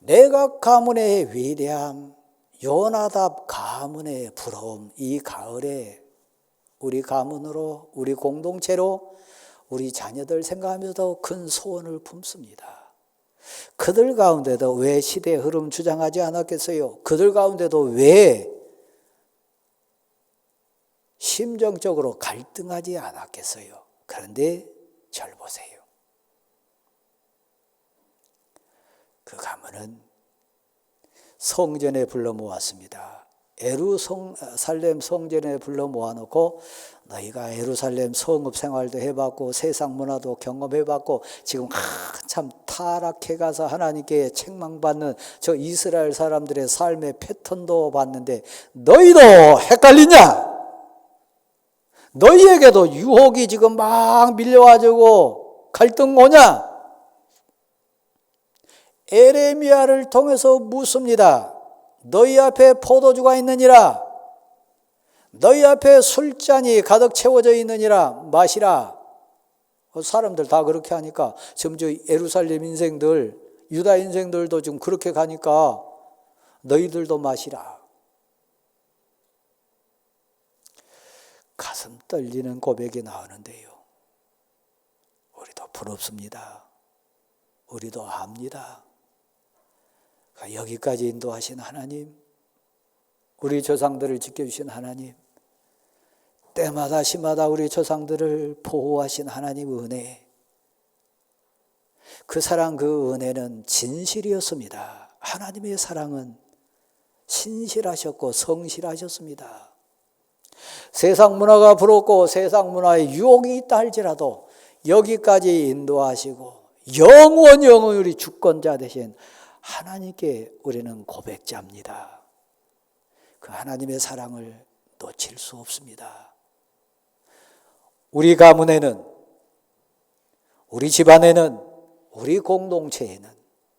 Speaker 2: 내각 가문의 위대함, 요나답 가문의 부러움, 이 가을에 우리 가문으로, 우리 공동체로 우리 자녀들 생각하면서도 큰 소원을 품습니다. 그들 가운데도 왜 시대의 흐름 주장하지 않았겠어요? 그들 가운데도 왜 심정적으로 갈등하지 않았겠어요? 그런데 절 보세요. 그 가문은 성전에 불러 모았습니다. 예루살렘 성전에 불러 모아놓고 너희가 예루살렘 성읍 생활도 해봤고 세상 문화도 경험해봤고 지금 한참 타락해가서 하나님께 책망받는 저 이스라엘 사람들의 삶의 패턴도 봤는데 너희도 헷갈리냐? 너희에게도 유혹이 지금 막 밀려와가지고 갈등 오냐? 에레미야를 통해서 묻습니다. 너희 앞에 포도주가 있느니라. 너희 앞에 술잔이 가득 채워져 있느니라. 마시라. 사람들 다 그렇게 하니까 지금 저 예루살렘 인생들, 유다 인생들도 지금 그렇게 가니까 너희들도 마시라. 가슴 떨리는 고백이 나오는데요. 우리도 부럽습니다. 우리도 압니다. 여기까지 인도하신 하나님, 우리 조상들을 지켜주신 하나님, 때마다 시마다 우리 조상들을 보호하신 하나님 은혜, 그 사랑 그 은혜는 진실이었습니다. 하나님의 사랑은 신실하셨고 성실하셨습니다. 세상 문화가 부럽고 세상 문화에 유혹이 있다 할지라도 여기까지 인도하시고 영원히 우리 주권자 되신 하나님께 우리는 고백자입니다. 그 하나님의 사랑을 놓칠 수 없습니다. 우리 가문에는, 우리 집안에는, 우리 공동체에는,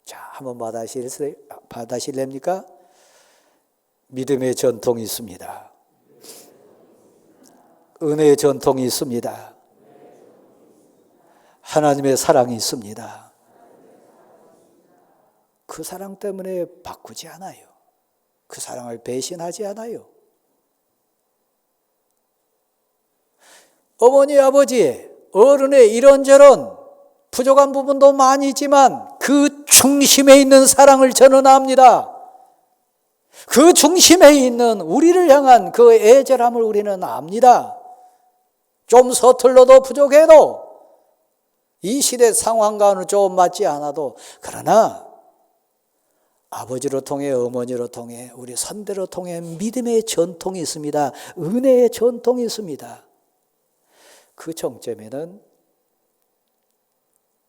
Speaker 2: 자, 한번 받아실랍니까? 믿음의 전통이 있습니다. 은혜의 전통이 있습니다. 하나님의 사랑이 있습니다. 그 사랑 때문에 바꾸지 않아요. 그 사랑을 배신하지 않아요. 어머니, 아버지, 어른의 이런저런 부족한 부분도 많이 있지만 그 중심에 있는 사랑을 저는 압니다. 그 중심에 있는 우리를 향한 그 애절함을 우리는 압니다. 좀 서툴러도 부족해도 이 시대 상황과는 좀 맞지 않아도 그러나 아버지로 통해 어머니로 통해 우리 선대로 통해 믿음의 전통이 있습니다. 은혜의 전통이 있습니다. 그 정점에는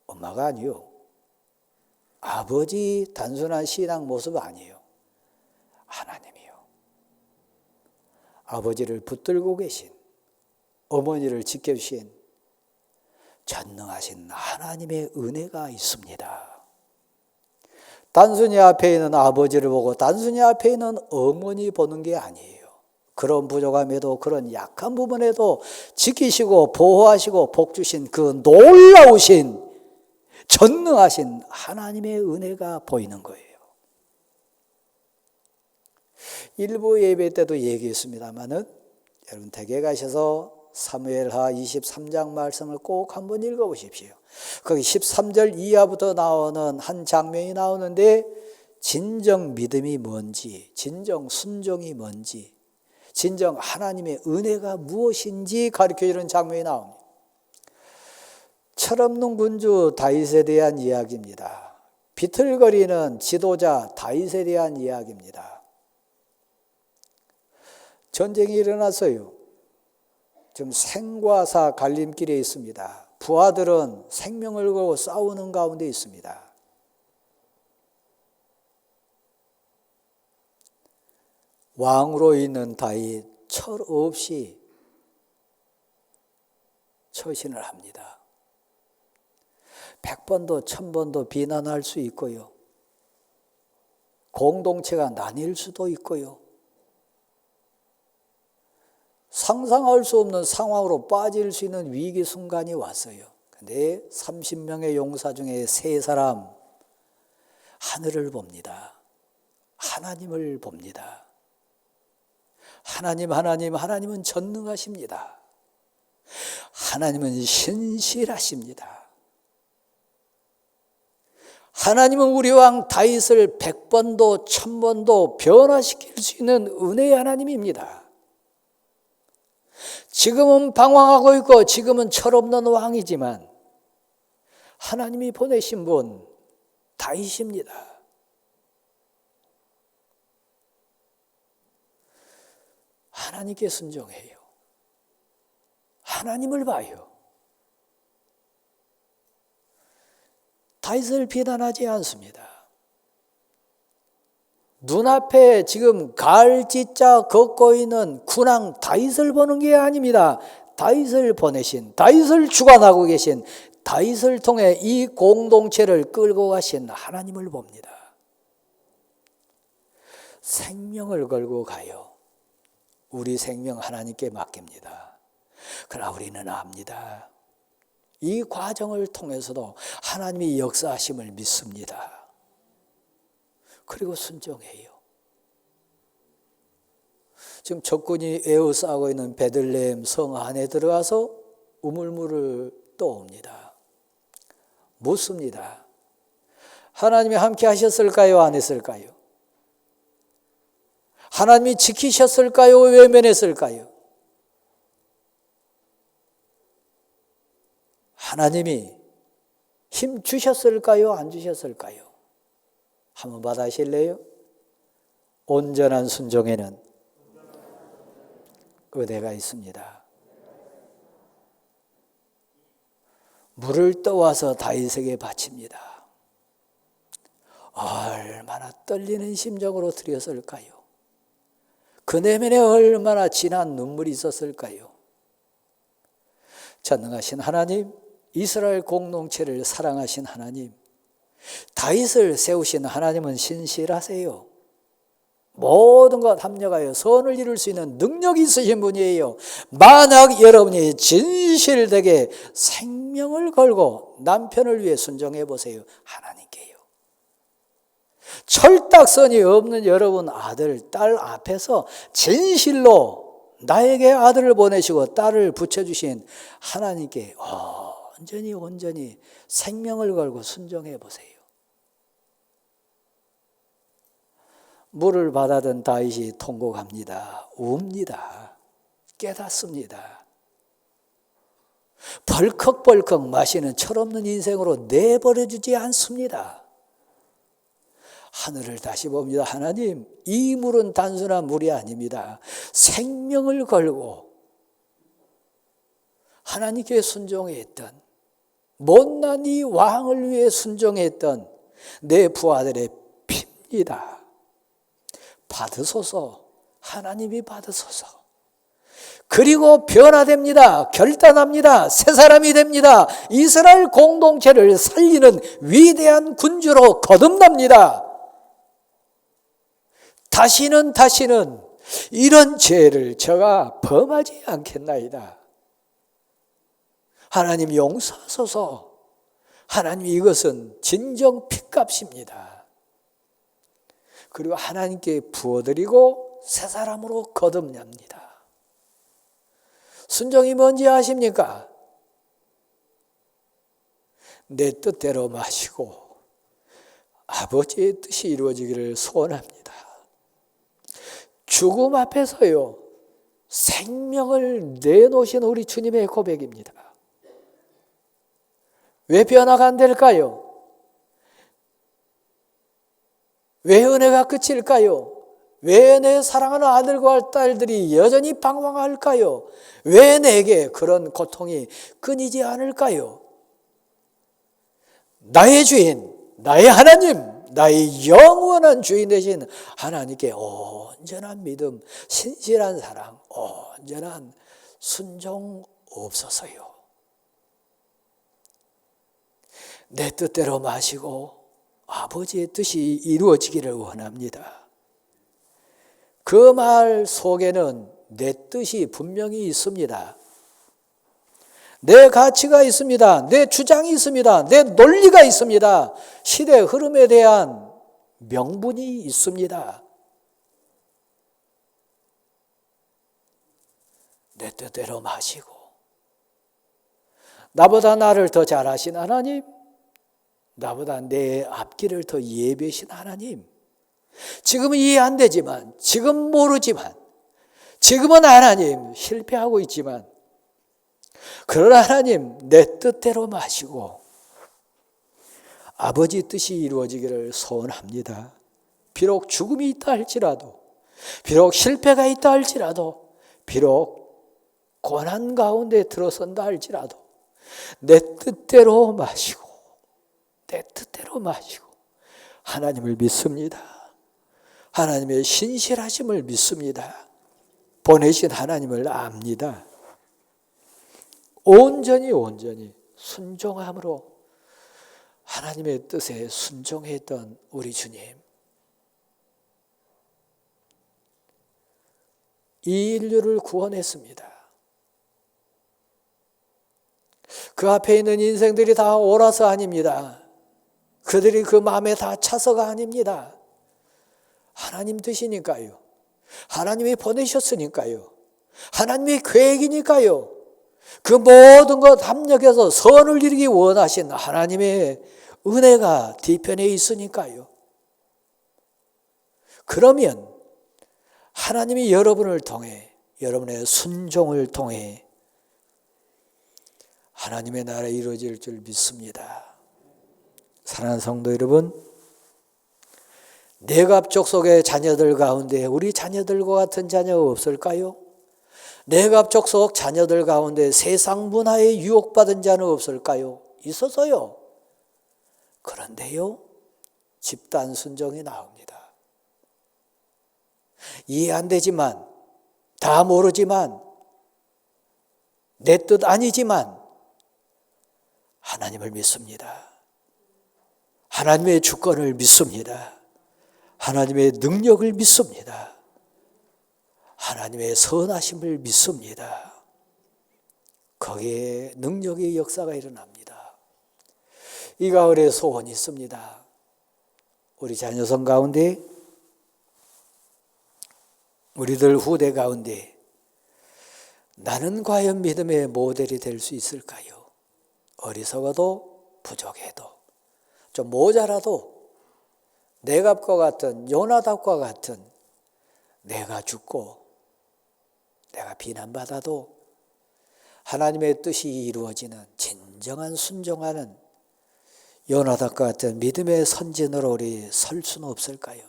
Speaker 2: 엄마가 아니요, 아버지 단순한 신앙 모습 아니에요. 하나님이요. 아버지를 붙들고 계신, 어머니를 지켜주신 전능하신 하나님의 은혜가 있습니다. 단순히 앞에 있는 아버지를 보고 단순히 앞에 있는 어머니 보는 게 아니에요. 그런 부족함에도 그런 약한 부분에도 지키시고 보호하시고 복주신 그 놀라우신 전능하신 하나님의 은혜가 보이는 거예요. 일부 예배 때도 얘기했습니다마는 여러분 댁에 가셔서 사무엘하 23장 말씀을 꼭 한번 읽어보십시오. 거기 13절 이하부터 나오는 한 장면이 나오는데 진정 믿음이 뭔지, 진정 순종이 뭔지, 진정 하나님의 은혜가 무엇인지 가르쳐주는 장면이 나옵니다. 철없는 군주 다윗에 대한 이야기입니다. 비틀거리는 지도자 다윗에 대한 이야기입니다. 전쟁이 일어났어요. 지금 생과 사 갈림길에 있습니다. 부하들은 생명을 걸고 싸우는 가운데 있습니다. 왕으로 있는 다윗 철없이 처신을 합니다. 100번도 1000번도 비난할 수 있고요. 공동체가 나뉠 수도 있고요. 상상할 수 없는 상황으로 빠질 수 있는 위기 순간이 왔어요. 그런데 30명의 용사 중에 3사람 하늘을 봅니다. 하나님을 봅니다. 하나님은 전능하십니다. 하나님은 신실하십니다. 하나님은 우리 왕 다윗을 100번도 1000번도 변화시킬 수 있는 은혜의 하나님입니다. 지금은 방황하고 있고 지금은 철없는 왕이지만 하나님이 보내신 분 다윗입니다. 하나님께 순종해요. 하나님을 봐요. 다윗을 비난하지 않습니다. 눈앞에 지금 갈짓자 걷고 있는 군왕 다윗을 보는 게 아닙니다. 다윗을 보내신, 다윗을 주관하고 계신, 다윗을 통해 이 공동체를 끌고 가신 하나님을 봅니다. 생명을 걸고 가요. 우리 생명 하나님께 맡깁니다. 그러나 우리는 압니다. 이 과정을 통해서도 하나님이 역사하심을 믿습니다. 그리고 순종해요. 지금 적군이 에워싸고 있는 베들레헴 성 안에 들어가서 우물물을 떠옵니다. 묻습니다. 하나님이 함께 하셨을까요? 안 했을까요? 하나님이 지키셨을까요? 외면했을까요? 하나님이 힘 주셨을까요? 안 주셨을까요? 한번 받아실래요? 온전한 순종에는 은혜가 있습니다. 물을 떠와서 다윗에게 바칩니다. 얼마나 떨리는 심정으로 드렸을까요? 그 내면에 얼마나 진한 눈물이 있었을까요? 전능하신 하나님, 이스라엘 공동체를 사랑하신 하나님, 다윗을 세우신 하나님은 신실하세요. 모든 것 합력하여 선을 이룰 수 있는 능력이 있으신 분이에요. 만약 여러분이 진실되게 생명을 걸고 남편을 위해 순종해 보세요. 하나님께요. 철딱선이 없는 여러분 아들, 딸 앞에서 진실로 나에게 아들을 보내시고 딸을 붙여주신 하나님께 온전히 생명을 걸고 순종해 보세요. 물을 받아든 다윗이 통곡합니다. 웁니다. 깨닫습니다. 벌컥벌컥 마시는 철없는 인생으로 내버려주지 않습니다. 하늘을 다시 봅니다. 하나님, 이 물은 단순한 물이 아닙니다. 생명을 걸고 하나님께 순종했던, 못난 이 왕을 위해 순종했던 내 부하들의 피입니다. 받으소서. 하나님이 받으소서. 그리고 변화됩니다. 결단합니다. 새 사람이 됩니다. 이스라엘 공동체를 살리는 위대한 군주로 거듭납니다. 다시는 이런 죄를 제가 범하지 않겠나이다. 하나님 용서하소서. 하나님, 이것은 진정 핏값입니다. 그리고 하나님께 부어드리고 새 사람으로 거듭납니다. 순종이 뭔지 아십니까? 내 뜻대로 마시고 아버지의 뜻이 이루어지기를 소원합니다. 죽음 앞에서요, 생명을 내놓으신 우리 주님의 고백입니다. 왜 변화가 안 될까요? 왜 은혜가 끝일까요? 왜 내 사랑하는 아들과 딸들이 여전히 방황할까요? 왜 내게 그런 고통이 끊이지 않을까요? 나의 주인, 나의 하나님, 나의 영원한 주인 되신 하나님께 온전한 믿음, 신실한 사랑, 온전한 순종 없어서요. 내 뜻대로 마시고 아버지의 뜻이 이루어지기를 원합니다. 그 말 속에는 내 뜻이 분명히 있습니다. 내 가치가 있습니다. 내 주장이 있습니다. 내 논리가 있습니다. 시대 흐름에 대한 명분이 있습니다. 내 뜻대로 마시고 나보다 나를 더 잘 아신 하나님, 나보다 내 앞길을 더 예비하신 하나님, 지금은 이해 안 되지만, 지금 모르지만, 지금은 하나님 실패하고 있지만, 그러나 하나님 내 뜻대로 마시고 아버지 뜻이 이루어지기를 소원합니다. 비록 죽음이 있다 할지라도, 비록 실패가 있다 할지라도, 비록 고난 가운데 들어선다 할지라도 내 뜻대로 마시고 내 뜻대로 마시고 하나님을 믿습니다. 하나님의 신실하심을 믿습니다. 보내신 하나님을 압니다. 온전히 순종함으로 하나님의 뜻에 순종했던 우리 주님, 이 인류를 구원했습니다. 그 앞에 있는 인생들이 다 옳아서 아닙니다. 그들이 그 마음에 다 차서가 아닙니다. 하나님 뜻이니까요. 하나님이 보내셨으니까요. 하나님의 계획이니까요. 그 모든 것 합력해서 선을 이루기 원하신 하나님의 은혜가 뒤편에 있으니까요. 그러면 하나님이 여러분을 통해, 여러분의 순종을 통해 하나님의 나라가 이루어질 줄 믿습니다. 사랑하는 성도 여러분, 내갑 족속의 자녀들 가운데 우리 자녀들과 같은 자녀가 없을까요? 내갑 족속 자녀들 가운데 세상 문화에 유혹받은 자는 없을까요? 있어서요. 그런데요, 집단 순종이 나옵니다. 이해 안 되지만, 다 모르지만, 내 뜻 아니지만 하나님을 믿습니다. 하나님의 주권을 믿습니다. 하나님의 능력을 믿습니다. 하나님의 선하심을 믿습니다. 거기에 능력의 역사가 일어납니다. 이 가을에 소원이 있습니다. 우리 자녀성 가운데, 우리들 후대 가운데 나는 과연 믿음의 모델이 될 수 있을까요? 어리석어도 부족해도 좀 모자라도 내갑과 같은, 요나답과 같은, 내가 죽고 내가 비난받아도 하나님의 뜻이 이루어지는 진정한 순종하는 요나단과 같은 믿음의 선진으로 우리 설 수는 없을까요?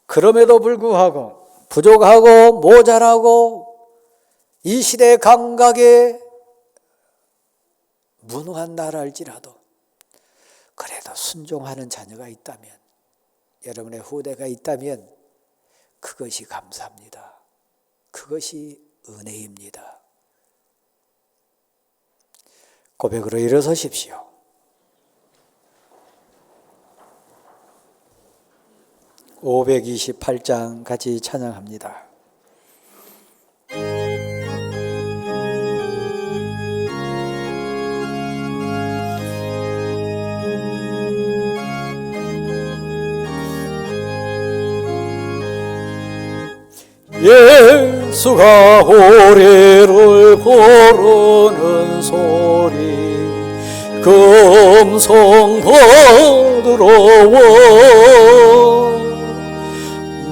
Speaker 2: 그럼에도 불구하고 부족하고 모자라고 이 시대의 감각에 무능한 나라 할지라도 그래도 순종하는 자녀가 있다면, 여러분의 후대가 있다면 그것이 감사합니다. 그것이 은혜입니다. 고백으로 일어서십시오. (528장) 같이 찬양합니다.
Speaker 4: 예수가 우리를 부르는 소리 금성 부드러워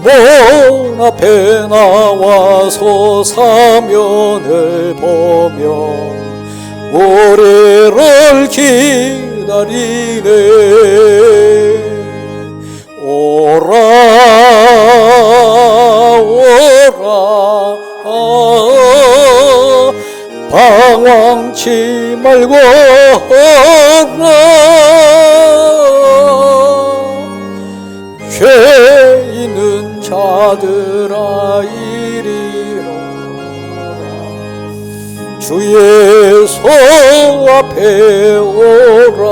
Speaker 4: 문 앞에 나와서 사면을 보며 우리를 기다리네. 오라 방황치 말고 오라. 죄 있는 자들아 이리로 오라. 주 예수 앞에 오라.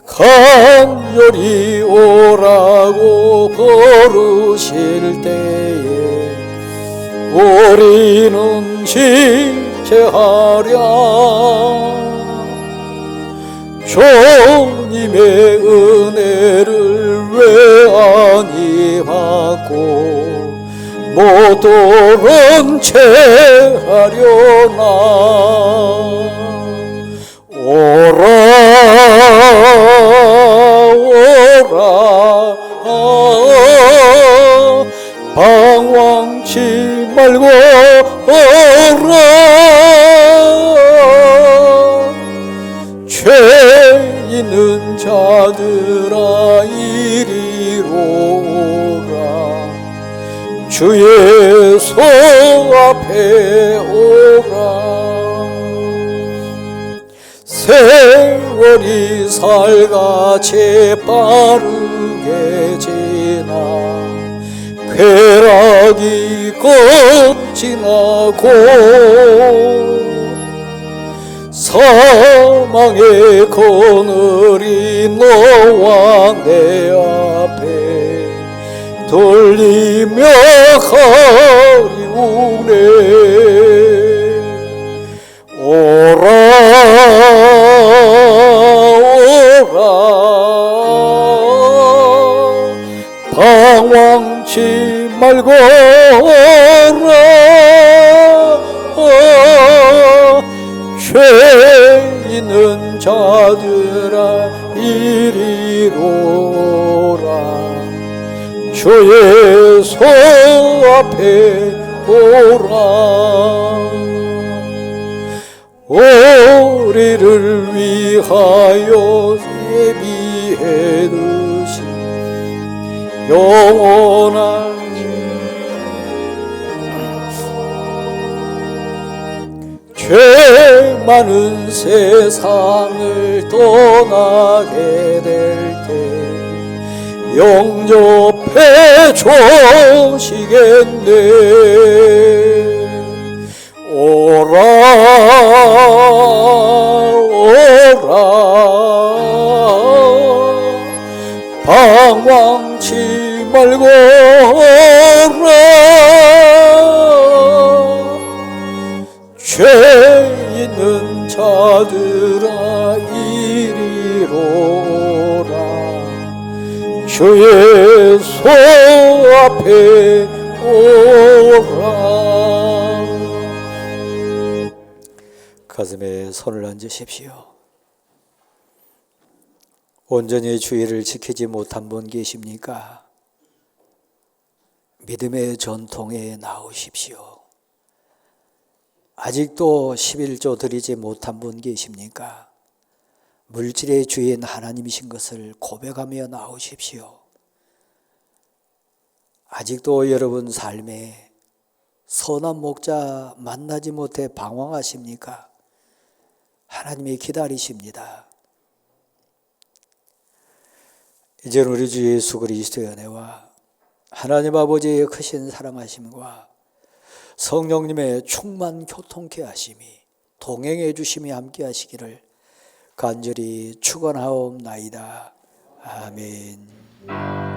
Speaker 4: 간절히 오라고 부르실 때에 우리는 지체하랴. 주님의 은혜를 왜 아니 받고 못 오른 채 하려나. 오라 방황치 말고 오라. 죄 있는 자들아 이리로 오라. 주 예수 앞에 오라. 세월이 살같이 빠르게 지나 쾌락이 끝이 나고 사망의 그늘이 너와 내 앞에 들리며 가리우네. 오라 방황치 말고 오라. 죄 있는 자들아 이리로 오라. 주 예수 앞에 오라. 우리를 위하여 예비해 두신 영원한 죄 많은 세상을 떠나게 될 때 영접해 주시겠네. 오라 방황치 말고 오라. 죄 있는 자들아 이리로 오라. 주 예수 앞에 오라.
Speaker 2: 가슴에 손을 얹으십시오. 온전히 주의를 지키지 못한 분 계십니까? 믿음의 전통에 나오십시오. 아직도 11조 드리지 못한 분 계십니까? 물질의 주인 하나님이신 것을 고백하며 나오십시오. 아직도 여러분 삶에 선한 목자 만나지 못해 방황하십니까? 하나님이 기다리십니다. 이제는 우리 주 예수 그리스도의 은혜와 하나님 아버지의 크신 사랑하심과 성령님의 충만 교통케 하심이 동행해 주심이 함께 하시기를 간절히 축원하옵나이다. 아멘.